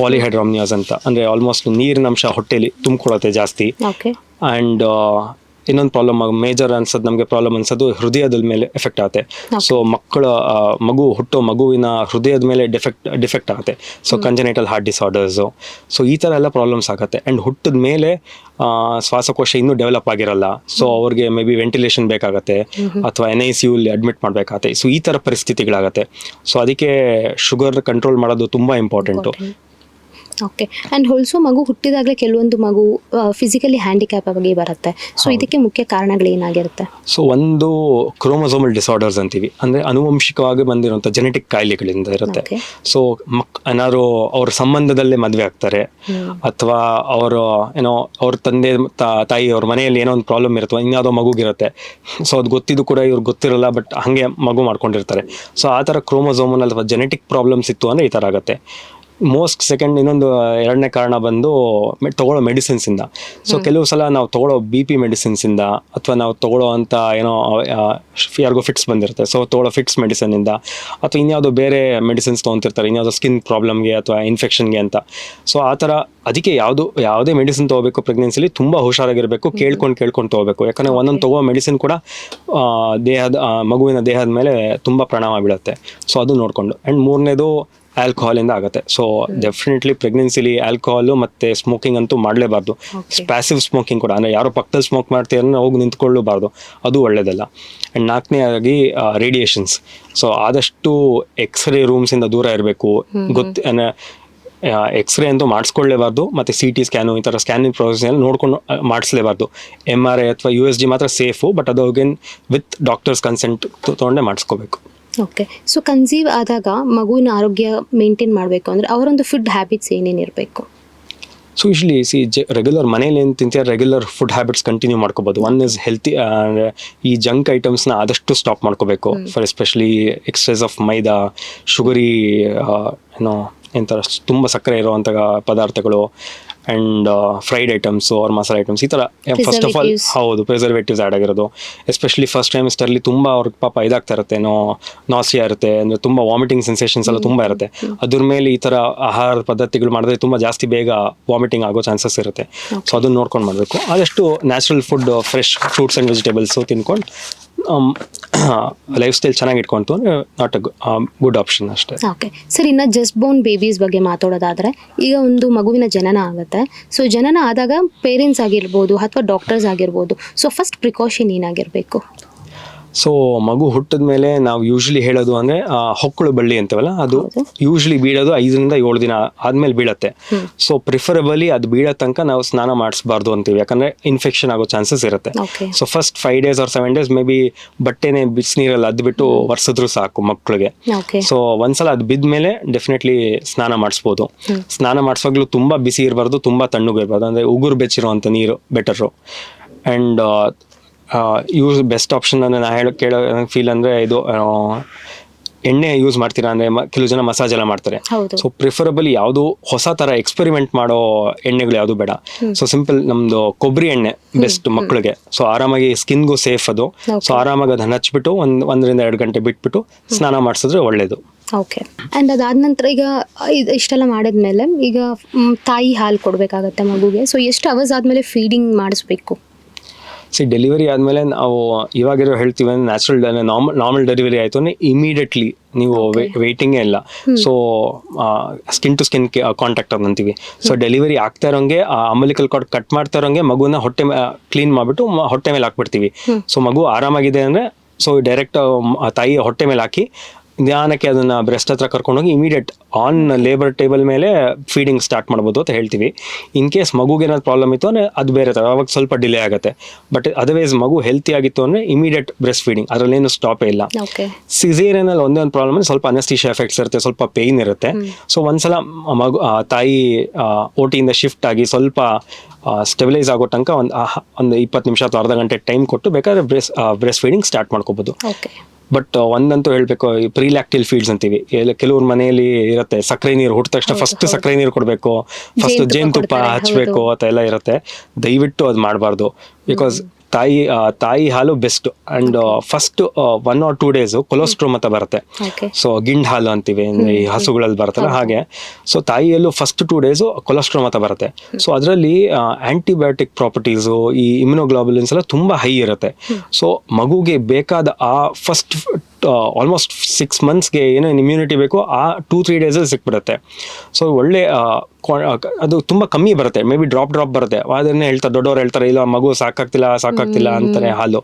ಪಾಲಿಹೈಡ್ರಾಮ್ನಿಯಾಸ್ ಅಂತ, ಅಂದರೆ ಆಲ್ಮೋಸ್ಟ್ ನೀರಿನ ಅಂಶ ಹೊಟ್ಟೆಲಿ ತುಂಬಿಕೊಳ್ಳುತ್ತೆ ಜಾಸ್ತಿ. ಆ್ಯಂಡ್ ಇನ್ನೊಂದು ಪ್ರಾಬ್ಲಮ್ ಮೇಜರ್ ಅನ್ಸೋದು ನಮಗೆ ಪ್ರಾಬ್ಲಮ್ ಅನ್ಸೋದು ಹೃದಯದ ಮೇಲೆ ಎಫೆಕ್ಟ್ ಆಗುತ್ತೆ. ಸೊ ಹುಟ್ಟೋ ಮಗುವಿನ ಹೃದಯದ ಮೇಲೆ ಡಿಫೆಕ್ಟ್ ಆಗುತ್ತೆ. So congenital heart disorders, so ಈ ಥರ ಎಲ್ಲ ಪ್ರಾಬ್ಲಮ್ಸ್ ಆಗುತ್ತೆ. ಆ್ಯಂಡ್ ಹುಟ್ಟಿದ ಮೇಲೆ ಶ್ವಾಸಕೋಶ ಇನ್ನೂ ಡೆವಲಪ್ ಆಗಿರಲ್ಲ. ಸೊ ಅವ್ರಿಗೆ ಮೇ ಬಿ ವೆಂಟಿಲೇಷನ್ ಬೇಕಾಗತ್ತೆ ಅಥವಾ NICU ಅಡ್ಮಿಟ್ ಮಾಡಬೇಕಾಗತ್ತೆ. ಸೊ ಈ ಥರ ಪರಿಸ್ಥಿತಿಗಳಾಗತ್ತೆ. ಸೊ ಅದಕ್ಕೆ ಶುಗರ್ ಕಂಟ್ರೋಲ್ ಮಾಡೋದು ತುಂಬ ಇಂಪಾರ್ಟೆಂಟು. ಓಕೆ. ಆ್ಯಂಡ್ ಆಲ್ಸೋ ಮಗು ಹುಟ್ಟಿದಾಗಲೇ ಕೆಲವೊಂದು ಮಗು ಫಿಸಿಕಲಿ ಹ್ಯಾಂಡಿಕ್ಯಾಪ್ ಆಗಿ ಬರುತ್ತೆ. ಸೊ ಇದಕ್ಕೆ ಮುಖ್ಯ ಕಾರಣಗಳೇನಾಗಿರುತ್ತೆ? ಸೊ ಒಂದು ಕ್ರೋಮೋಸೋಮಲ್ ಡಿಸಾರ್ಡರ್ಸ್ ಅಂತೀವಿ, ಅಂದರೆ ಆನುವಂಶಿಕವಾಗಿ ಬಂದಿರುವಂಥ ಜೆನೆಟಿಕ್ ಕಾಯಿಲೆಗಳಿಂದ ಇರುತ್ತೆ. ಸೊ ಏನಾದ್ರು ಅವ್ರ ಸಂಬಂಧದಲ್ಲೇ ಮದುವೆ ಆಗ್ತಾರೆ ಅಥವಾ ಅವರು ಅವ್ರ ತಂದೆ ತಾಯಿ ಅವ್ರ ಮನೆಯಲ್ಲಿ ಏನೋ ಒಂದು ಪ್ರಾಬ್ಲಮ್ ಇರುತ್ತೆ, ಇನ್ಯಾವುದೋ ಮಗುಗಿರುತ್ತೆ. ಸೊ ಅದು ಗೊತ್ತಿದ್ದು ಕೂಡ ಇವ್ರಿಗೆ ಗೊತ್ತಿರಲ್ಲ, ಬಟ್ ಹಾಗೆ ಮಗು ಮಾಡ್ಕೊಂಡಿರ್ತಾರೆ. ಸೊ ಆ ಥರ ಕ್ರೋಮೋಸೋಮಲ್ ಅಥವಾ ಜೆನೆಟಿಕ್ ಪ್ರಾಬ್ಲಮ್ಸ್ ಇತ್ತು ಅಂದರೆ ಈ ಥರ ಆಗುತ್ತೆ. ಸೆಕೆಂಡ್ ಇನ್ನೊಂದು 2ನೇ ಕಾರಣ ಬಂದು ತಗೊಳ್ಳೋ ಮೆಡಿಸಿನ್ಸಿಂದ. ಸೊ ಕೆಲವು ಸಲ ನಾವು ತಗೊಳ್ಳೋ BP ಮೆಡಿಸಿನ್ಸಿಂದ ಅಥವಾ ನಾವು ತಗೊಳ್ಳೋ ಅಂಥ ಯಾರಿಗೋ ಫಿಟ್ಸ್ ಬಂದಿರುತ್ತೆ, ಸೊ ತಗೊಳ್ಳೋ ಫಿಟ್ಸ್ ಮೆಡಿಸಿನಿಂದ ಅಥವಾ ಇನ್ಯಾವುದೋ ಬೇರೆ ಮೆಡಿಸಿನ್ಸ್ ತೊಗೊತಿರ್ತಾರೆ, ಇನ್ಯಾವುದೋ ಸ್ಕಿನ್ ಪ್ರಾಬ್ಲಮ್ಗೆ ಅಥವಾ ಇನ್ಫೆಕ್ಷನ್ಗೆ ಅಂತ. ಸೊ ಆ ಥರ ಅದಕ್ಕೆ ಯಾವುದೇ ಮೆಡಿಸಿನ್ ತೊಗೋಬೇಕು ಪ್ರೆಗ್ನೆನ್ಸಿಲಿ ತುಂಬ ಹುಷಾರಾಗಿರಬೇಕು, ಕೇಳ್ಕೊಂಡು ತೊಗೋಬೇಕು. ಯಾಕಂದರೆ ಒಂದೊಂದು ತಗೋ ಮೆಡಿಸಿನ್ ಕೂಡ ಮಗುವಿನ ದೇಹದ ಮೇಲೆ ತುಂಬ ಪರಿಣಾಮ ಬೀಳುತ್ತೆ. ಸೊ ಅದು ನೋಡಿಕೊಂಡು. ಆ್ಯಂಡ್ 3ನೇದು ಆಲ್ಕೋಹಾಲಿಂದ ಆಗುತ್ತೆ. ಸೊ ಡೆಫಿನೆಟ್ಲಿ ಪ್ರೆಗ್ನೆನ್ಸಿಲಿ ಆಲ್ಕೋಹಾಲು ಮತ್ತು ಸ್ಮೋಕಿಂಗ್ ಅಂತೂ ಮಾಡಲೇಬಾರ್ದು. ಪ್ಯಾಸಿವ್ ಸ್ಮೋಕಿಂಗ್ ಕೂಡ, ಅಂದರೆ ಯಾರೋ ಪಕ್ಕದಲ್ಲಿ ಸ್ಮೋಕ್ ಮಾಡ್ತೀರ ಹೋಗಿ ನಿಂತ್ಕೊಳ್ಳಬಾರ್ದು, ಅದು ಒಳ್ಳೆಯದಲ್ಲ. ಆ್ಯಂಡ್ 4ನೇದಾಗಿ ರೇಡಿಯೇಷನ್ಸ್. ಸೊ ಆದಷ್ಟು ಎಕ್ಸ್ರೇ ರೂಮ್ಸಿಂದ ದೂರ ಇರಬೇಕು. ಎಕ್ಸ್ರೇ ಅಂತೂ ಮಾಡಿಸ್ಕೊಳ್ಳೇಬಾರ್ದು, ಮತ್ತು CT ಸ್ಕ್ಯಾನು ಈ ಥರ ಸ್ಕ್ಯಾನಿಂಗ್ ಪ್ರೊಸೆಸ್ ನೋಡ್ಕೊಂಡು ಮಾಡಿಸ್ಲೇಬಾರ್ದು. MRI ಅಥವಾ USG ಮಾತ್ರ ಸೇಫು, ಬಟ್ ಅದು ಅಗೇನ್ ವಿತ್ ಡಾಕ್ಟರ್ಸ್ ಕನ್ಸೆಂಟ್ ತೊಗೊಂಡೇ ಮಾಡಿಸ್ಕೋಬೇಕು. ಓಕೆ. ಸೊ ಕನ್ಸೀವ್ ಆದಾಗ ಮಗುವಿನ ಆರೋಗ್ಯ ಮೇಂಟೈನ್ ಮಾಡಬೇಕು ಅಂದರೆ ಅವರೊಂದು ಫುಡ್ ಹ್ಯಾಬಿಟ್ಸ್ ಏನೇನಿರಬೇಕು? ಸೊ ಯೂಶ್ವಲಿ ರೆಗ್ಯುಲರ್ ಮನೇಲಿ ಏನು ತಿಂತೀರ ರೆಗ್ಯುಲರ್ ಫುಡ್ ಹ್ಯಾಬಿಟ್ಸ್ ಕಂಟಿನ್ಯೂ ಮಾಡ್ಕೋಬೋದು. ಒನ್ ಇಸ್ ಹೆಲ್ತಿ, ಈ ಜಂಕ್ ಐಟಮ್ಸ್ನ ಆದಷ್ಟು ಸ್ಟಾಪ್ ಮಾಡ್ಕೋಬೇಕು. For especially excess of maida, sugary ಏನೋ ಎಂಥ ತುಂಬ ಸಕ್ಕರೆ ಇರುವಂಥ ಪದಾರ್ಥಗಳು and fried items or masala items ಈ ಥರ ಫಸ್ಟ್ ಆಫ್ ಆಲ್ Preservatives. ಹೌದು ಪ್ರಿಸರ್ವೇಟಿವ್ಸ್ ಆ್ಯಡ್ ಆಗಿರೋದು. ಎಸ್ಪೆಷಲಿ ಫಸ್ಟ್ ಟ್ರೈಮಿಸ್ಟರ್ಲಿ ತುಂಬ ಅವ್ರಿಗೆ ಪಾಪ ಇದಾಗ್ತಾ ಇರುತ್ತೆ, ನಾಸಿಯಾ ಇರುತ್ತೆ, ಅಂದರೆ ತುಂಬ ವಾಮಿಟಿಂಗ್ ಸೆನ್ಸೇಷನ್ಸ್ ಎಲ್ಲ ತುಂಬ ಇರುತ್ತೆ. ಅದ್ರ ಮೇಲೆ ಈ ಥರ ಆಹಾರ ಪದ್ಧತಿಗಳು ಮಾಡಿದ್ರೆ ತುಂಬ ಜಾಸ್ತಿ ಬೇಗ ವಾಮಿಟಿಂಗ್ ಆಗೋ ಚಾನ್ಸಸ್ ಇರುತ್ತೆ. ಸೊ ಅದನ್ನ ನೋಡ್ಕೊಂಡು ಮಾಡಬೇಕು. ಆದಷ್ಟು natural food, fresh fruits and vegetables ತಿನ್ಕೊಂಡು ಲೈಫ್ ಸ್ಟೈಲ್ ಚೆನ್ನಾಗಿ ಇಟ್ಕೊಂತು ಅಂದರೆ ನಾಟ್ ಅ ಗುಡ್ ಆಪ್ಷನ್ ಅಷ್ಟೇ. ಓಕೆ ಸರ್, ಇನ್ನು ಜಸ್ಟ್ ಬೋರ್ನ್ ಬೇಬೀಸ್ ಬಗ್ಗೆ ಮಾತಾಡೋದಾದರೆ, ಈಗ ಒಂದು ಮಗುವಿನ ಜನನ ಆಗುತ್ತೆ. ಸೊ ಜನನ ಆದಾಗ ಪೇರೆಂಟ್ಸ್ ಆಗಿರ್ಬೋದು ಅಥವಾ ಡಾಕ್ಟರ್ಸ್ ಆಗಿರ್ಬೋದು, ಸೊ ಫಸ್ಟ್ ಪ್ರಿಕಾಷನ್ ಏನಾಗಿರಬೇಕು? ಸೊ ಮಗು ಹುಟ್ಟಿದ ಮೇಲೆ ನಾವು ಯೂಶ್ವಲಿ ಹೇಳೋದು ಅಂದರೆ ಹೊಕ್ಕಳು ಬಳ್ಳಿ ಅಂತವಲ್ಲ, ಅದು ಯೂಶ್ವಲಿ ಬೀಳೋದು 5 ರಿಂದ 7 ದಿನ ಆದಮೇಲೆ ಬೀಳತ್ತೆ. ಸೊ ಪ್ರಿಫರಬಲಿ ಅದು ಬೀಳೋ ತನಕ ನಾವು ಸ್ನಾನ ಮಾಡಿಸ್ಬಾರ್ದು ಅಂತೀವಿ, ಯಾಕಂದರೆ ಇನ್ಫೆಕ್ಷನ್ ಆಗೋ ಚಾನ್ಸಸ್ ಇರುತ್ತೆ. Okay. So first 5 days or 7 days maybe ಬಟ್ಟೆನೇ ಬಿಸಿನೀರಲ್ಲಿ ಅದ್ಬಿಟ್ಟು ಒರೆಸಿದ್ರು ಸಾಕು ಮಕ್ಕಳಿಗೆ. ಓಕೆ. ಸೊ ಒಂದ್ಸಲ ಅದು ಬಿದ್ದ ಮೇಲೆ ಡೆಫಿನೆಟ್ಲಿ ಸ್ನಾನ ಮಾಡಿಸ್ಬೋದು. ಸ್ನಾನ ಮಾಡಿಸುವಾಗಲೂ ತುಂಬ ಬಿಸಿ ಇರಬಾರ್ದು, ತುಂಬ ತಣ್ಣಗೂ ಇರಬಾರ್ದು, ಅಂದರೆ ಉಗುರು ಬೆಚ್ಚಿರುವಂಥ ನೀರು better. And use best option ಅಂದರೆ ನಾನು ಕೇಳೋ ಫೀಲ್ ಅಂದರೆ ಇದು ಎಣ್ಣೆ ಯೂಸ್ ಮಾಡ್ತೀರಾ ಅಂದರೆ ಕೆಲವು ಜನ ಮಸಾಜ್ ಎಲ್ಲ ಮಾಡ್ತಾರೆ. ಹೌದು. ಸೊ ಪ್ರಿಫರಬಲಿ ಯಾವುದು ಹೊಸ ಥರ ಎಕ್ಸ್ಪೆರಿಮೆಂಟ್ ಮಾಡೋ ಎಣ್ಣೆಗಳು ಯಾವುದು ಬೇಡ. ಸೊ ಸಿಂಪಲ್ ನಮ್ಮದು ಕೊಬ್ಬರಿ ಎಣ್ಣೆ ಬೆಸ್ಟ್ ಮಕ್ಕಳಿಗೆ. ಸೊ ಆರಾಮಾಗಿ ಸ್ಕಿನ್ಗೂ ಸೇಫ್ ಅದು. ಸೊ ಆರಾಮಾಗಿ ಅದನ್ನು ಹಚ್ಬಿಟ್ಟು 1 ರಿಂದ 2 ಗಂಟೆ ಬಿಟ್ಬಿಟ್ಟು ಸ್ನಾನ ಮಾಡಿಸಿದ್ರೆ ಒಳ್ಳೆಯದು. ಓಕೆ. ಆ್ಯಂಡ್ ಅದಾದ ನಂತರ ಈಗ ಇಷ್ಟೆಲ್ಲ ಮಾಡಿದ್ಮೇಲೆ ಈಗ ತಾಯಿ ಹಾಲು ಕೊಡಬೇಕಾಗತ್ತೆ ಮಗುಗೆ. ಸೊ ಎಷ್ಟು ಅವರ್ಸ್ ಆದಮೇಲೆ ಫೀಡಿಂಗ್ ಮಾಡಿಸ್ಬೇಕು? ಡೆಲಿವರಿ ಆದಮೇಲೆ ನಾವು ಇವಾಗಿರೋ ಹೇಳ್ತೀವಿ ಅಂದರೆ ನಾರ್ಮಲ್ ಡೆಲಿವರಿ ಆಯಿತು ಅಂದರೆ ಇಮಿಡಿಯೇಟ್ಲಿ ನೀವು ವೆಯ್ಟಿಂಗೇ ಇಲ್ಲ. So skin to skin contact ಅಂತೀವಿ. ಸೊ ಡೆಲಿವರಿ ಆಗ್ತಾ ಇರೋಂಗೆ ಅಂಬಲಿಕಲ್ ಕಾರ್ಡ್ ಕಟ್ ಮಾಡ್ತಾ ಇರೋಂಗೆ ಮಗುನ ಹೊಟ್ಟೆ ಕ್ಲೀನ್ ಮಾಡಿಬಿಟ್ಟು ಹೊಟ್ಟೆ ಮೇಲೆ ಹಾಕ್ಬಿಡ್ತೀವಿ. ಸೊ ಮಗು ಆರಾಮಾಗಿದೆ ಅಂದರೆ ಸೊ ಡೈರೆಕ್ಟ್ ತಾಯಿ ಹೊಟ್ಟೆ ಮೇಲೆ ಹಾಕಿ ನಿಧಾನಕ್ಕೆ ಅದನ್ನು ಬ್ರೆಸ್ಟ್ ಹತ್ರ ಕರ್ಕೊಂಡೋಗಿ ಇಮಿಡಿಯೇಟ್ ಆನ್ ಲೇಬರ್ ಟೇಬಲ್ ಮೇಲೆ ಫೀಡಿಂಗ್ ಸ್ಟಾರ್ಟ್ ಮಾಡ್ಬೋದು ಅಂತ ಹೇಳ್ತೀವಿ. ಇನ್ ಕೇಸ್ ಮಗುಗೆ ಏನಾದ್ರು ಪ್ರಾಬ್ಲಮ್ ಇತ್ತು ಅಂದರೆ ಅದು ಬೇರೆ ಥರ, ಅವಾಗ ಸ್ವಲ್ಪ ಡಿಲೇ ಆಗುತ್ತೆ. ಬಟ್ ಅದರ್ವೈಸ್ ಮಗು ಹೆಲ್ತಿ ಆಗಿತ್ತು ಅಂದರೆ ಇಮಿಡಿಯೇಟ್ ಬ್ರೆಸ್ಟ್ ಫೀಡಿಂಗ್, ಅದರಲ್ಲೇನು ಸ್ಟಾಪೇ ಇಲ್ಲ. ಸಿಸೇರಿಯನಲ್ಲಿ ಒಂದೇ ಒಂದು ಪ್ರಾಬ್ಲಮ್ ಅಂದರೆ ಸ್ವಲ್ಪ ಅನಸ್ತೀಶಿಯಾ ಎಫೆಕ್ಟ್ಸ್ ಇರುತ್ತೆ, ಸ್ವಲ್ಪ ಪೇಯ್ನ್ ಇರುತ್ತೆ. ಸೊ ಒಂದ್ಸಲ ಮಗು ತಾಯಿ OT-ಯಿಂದ ಶಿಫ್ಟ್ ಆಗಿ ಸ್ವಲ್ಪ ಸ್ಟೆಬಿಲೈಸ್ ಆಗೋ ತನಕ ಒಂದು 20 ನಿಮಿಷ ಅಥವಾ ಅರ್ಧ ಗಂಟೆ ಟೈಮ್ ಕೊಟ್ಟು ಬೇಕಾದ್ರೆ ಬ್ರೆಸ್ಟ್ ಫೀಡಿಂಗ್ ಸ್ಟಾರ್ಟ್ ಮಾಡ್ಕೋಬೋದು. ಬಟ್ ಒಂದಂತೂ ಹೇಳಬೇಕು, ಪ್ರೀಲ್ಯಾಕ್ಟಿಲ್ ಫೀಡ್ಸ್ ಅಂತೀವಿ. ಕೆಲವ್ರ ಮನೆಯಲ್ಲಿ ಇರುತ್ತೆ, ಸಕ್ಕರೆ ನೀರು ಹುಟ್ಟಿದ ತಕ್ಷಣ ಫಸ್ಟ್ ಸಕ್ಕರೆ ನೀರು ಕೊಡಬೇಕು, ಫಸ್ಟ್ ಜೇನುತುಪ್ಪ ಹಚ್ಚಬೇಕು ಅಂತ ಎಲ್ಲ ಇರುತ್ತೆ. ದಯವಿಟ್ಟು ಅದು ಮಾಡಬಾರ್ದು. ಬಿಕಾಸ್ ತಾಯಿ ಹಾಲು best. And first 1 or 2 days ಕೊಲೆಸ್ಟ್ರೋಮ್ ಅಂತ ಬರುತ್ತೆ. ಸೊ ಗಿಂಡ್ ಹಾಲು ಅಂತೀವಿ, ಈ ಹಸುಗಳಲ್ಲಿ ಬರುತ್ತಲ್ಲ ಹಾಗೆ. ಸೊ ತಾಯಿಯಲ್ಲೂ ಫಸ್ಟ್ 2 days ಕೊಲೆಸ್ಟ್ರೋಮ್ ಅಂತ ಬರುತ್ತೆ. ಸೊ ಅದರಲ್ಲಿ ಆಂಟಿಬಯೋಟಿಕ್ ಪ್ರಾಪರ್ಟೀಸು, ಈ ಇಮ್ಯುನೋಗ್ಲೋಬುಲಿನ್ಸ್ ಎಲ್ಲ ತುಂಬ ಹೈ ಇರುತ್ತೆ. ಸೊ ಮಗುಗೆ ಬೇಕಾದ ಆ ಫಸ್ಟ್ ಆಲ್ಮೋಸ್ಟ್ 6 monthsಗೆ ಏನೇನು ಇಮ್ಯುನಿಟಿ ಬೇಕೋ ಆ 2-3 days ಸಿಕ್ಬಿಡುತ್ತೆ. ಸೊ ಒಳ್ಳೆ ಅದು ತುಂಬ ಕಮ್ಮಿ ಬರುತ್ತೆ, ಮೇ ಬಿ ಡ್ರಾಪ್ ಬರುತ್ತೆ. ಅದನ್ನೇ ಹೇಳ್ತಾರೆ, ದೊಡ್ಡವ್ರು ಹೇಳ್ತಾರೆ, ಇಲ್ಲ ಮಗು ಸಾಕಾಗ್ತಿಲ್ಲ ಅಂತಾರೆ ಹಾಲು.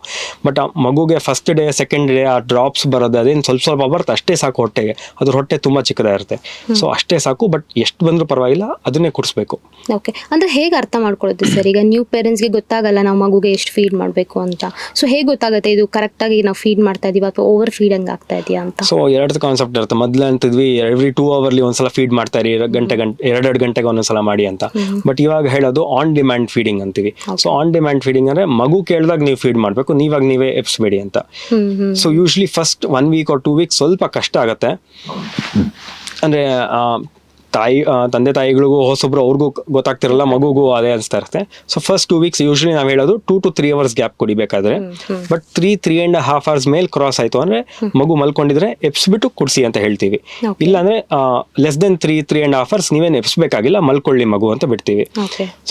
ಬಟ್ ಆ ಮಗುಗೆ ಫಸ್ಟ್ ಡೇ ಸೆಕೆಂಡ್ ಡೇ ಆ ಡ್ರಾಪ್ಸ್ ಬರೋದು ಅದೇನು ಸ್ವಲ್ಪ ಬರುತ್ತೆ, ಅಷ್ಟೇ ಸಾಕು ಹೊಟ್ಟೆಗೆ. ಅದ್ರ ಹೊಟ್ಟೆ ತುಂಬ ಚಿಕ್ಕದಾಗಿರುತ್ತೆ. ಸೊ ಅಷ್ಟೇ ಸಾಕು, ಬಟ್ ಎಷ್ಟು ಬಂದರೂ ಪರವಾಗಿಲ್ಲ, ಅದನ್ನೇ ಕುಡಿಸ್ಬೇಕು. ಓಕೆ. ಅಂದರೆ ಹೇಗೆ ಅರ್ಥ ಮಾಡ್ಕೊಳ್ಳೋದು ಸರ್? ಈಗ ನ್ಯೂ ಪೇರೆಂಟ್ಸ್ಗೆ ಗೊತ್ತಾಗಲ್ಲ ನಾವು ಮಗುಗೆ ಎಷ್ಟು ಫೀಡ್ ಮಾಡಬೇಕು ಅಂತ. ಸೊ ಹೇಗೆ ಗೊತ್ತಾಗುತ್ತೆ ಇದು ಕರೆಕ್ಟಾಗಿ ನಾವು ಫೀಡ್ ಮಾಡ್ತಾ ಇದೀವಿ ಅಥವಾ ಓವರ್ ಫೀಡಿಂಗ್ ಆಗ್ತಾ ಇದೆಯಾ ಅಂತ? ಸೊ 2 ಕಾನ್ಸೆಪ್ಟ್ ಇರುತ್ತೆ. ಮೊದಲು ಅಂತಿದ್ವಿ ಎವ್ರಿ 2 hourly ಒಂದ್ಸಲ ಫೀಡ್ ಮಾಡ್ತಾ ಇರಿ, 2 ಗಂಟೆಗೆ ಒಂದೊಂದ್ಸಲ ಮಾಡಿ ಅಂತ. ಬಟ್ ಇವಾಗ ಹೇಳೋದು ಆನ್ ಡಿಮ್ಯಾಂಡ್ ಫೀಡಿಂಗ್ ಅಂತೀವಿ. ಸೊ ಆನ್ ಡಿಮ್ಯಾಂಡ್ ಫೀಡಿಂಗ್ ಅಂದ್ರೆ ಮಗು ಕೇಳಿದಾಗ ನೀವು ಫೀಡ್ ಮಾಡಬೇಕು, ನೀವೇ ಎಪ್ಸ್ಬೇಡಿ ಅಂತ. So usually first 1 week or 2 weeks ಸ್ವಲ್ಪ ಕಷ್ಟ ಆಗುತ್ತೆ. ಅಂದ್ರೆ ತಂದೆ ತಾಯಿಗಳಿಗೂ ಹೊಸೊಬ್ರು ಅವ್ರಿಗೂ ಗೊತ್ತಾಗ್ತಿರಲ್ಲ, ಮಗುಗೂ ಅದೇ ಅನಿಸ್ತಾ ಇರುತ್ತೆ. ಸೊ ಫಸ್ಟ್ 2 weeks ಯೂಶ್ವಲಿ ನಾವು ಹೇಳೋದು 2 to 3 hours ಗ್ಯಾಪ್ ಕೊಡಿಬೇಕಾದ್ರೆ. ಬಟ್ 3.5 hours ಮೇಲೆ ಕ್ರಾಸ್ ಆಯ್ತು ಅಂದ್ರೆ ಮಗು ಮಲ್ಕೊಂಡಿದ್ರೆ ಎಪ್ಸ್ಬಿಟ್ಟು ಕುಡಿಸಿ ಅಂತ ಹೇಳ್ತೀವಿ. ಇಲ್ಲಾಂದ್ರೆ ಲೆಸ್ ದೆನ್ 3.5 hours ನೀವೇನು ಎಪ್ಸ್ಬೇಕಾಗಿಲ್ಲ, ಮಲ್ಕೊಳ್ಳಿ ಮಗು ಅಂತ ಬಿಡ್ತೀವಿ.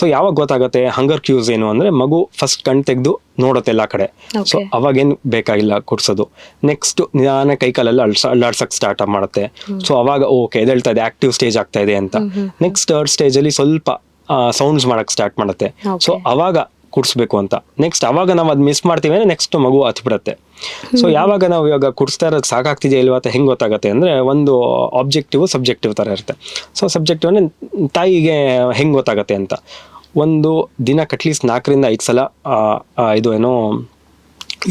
ಸೊ ಯಾವಾಗ ಗೊತ್ತಾಗುತ್ತೆ ಹಂಗರ್ ಕ್ಯೂಸ್ ಏನು ಅಂದ್ರೆ ಮಗು ಫಸ್ಟ್ ಕಣ್ ತೆಗೆದು ನೋಡುತ್ತೆ ಎಲ್ಲ ಕಡೆ. ಸೊ ಅವಾಗೇನು ಬೇಕಾಗಿಲ್ಲ ಕುಡ್ಸೋದು. ನೆಕ್ಸ್ಟ್ ನಿಧಾನ ಕೈಕಾಲೆಲ್ಲ ಅಲ್ಲಾಡ್ಸಕ್ ಸ್ಟಾರ್ಟ್ ಮಾಡುತ್ತೆ. ಸೊ ಅವಾಗ ಓಕೆ ಎದ್ದೇಳ್ತಾ ಇದೆ, ಆಕ್ಟಿವ್ ಸ್ಟೇಜ್ ಆಗ್ತಾ ಇದೆ ಅಂತ. ನೆಕ್ಸ್ಟ್ 3rd ಸ್ಟೇಜಲ್ಲಿ ಸ್ವಲ್ಪ ಸೌಂಡ್ಸ್ ಮಾಡಕ್ ಸ್ಟಾರ್ಟ್ ಮಾಡುತ್ತೆ. ಸೊ ಅವಾಗ ಕುಡಿಸ್ಬೇಕು ಅಂತ. ನೆಕ್ಸ್ಟ್ ಅವಾಗ ನಾವು ಅದು ಮಿಸ್ ಮಾಡ್ತೀವಿ ಅಂದ್ರೆ ನೆಕ್ಸ್ಟ್ ಮಗು ಹತ್ಬಿಡತ್ತೆ. ಸೊ ಯಾವಾಗ ನಾವು ಇವಾಗ ಕುಡಿಸ್ತಾ ಇರೋದು ಸಾಕಾಗ್ತಿದೆಯಾ ಇಲ್ವಾ ಅಂತ ಹೆಂಗೆ ಗೊತ್ತಾಗುತ್ತೆ ಅಂದರೆ, ಒಂದು ಆಬ್ಜೆಕ್ಟಿವ್ ಸಬ್ಜೆಕ್ಟಿವ್ ಥರ ಇರುತ್ತೆ. ಸೊ ಸಬ್ಜೆಕ್ಟಿವ್ ಅಂದರೆ ತಾಯಿಗೆ ಹೆಂಗೆ ಗೊತ್ತಾಗುತ್ತೆ ಅಂತ, ಒಂದು ದಿನಕ್ಕೆ ಅಟ್ಲೀಸ್ಟ್ 4 ರಿಂದ 5 ಸಲ ಇದು ಏನೋ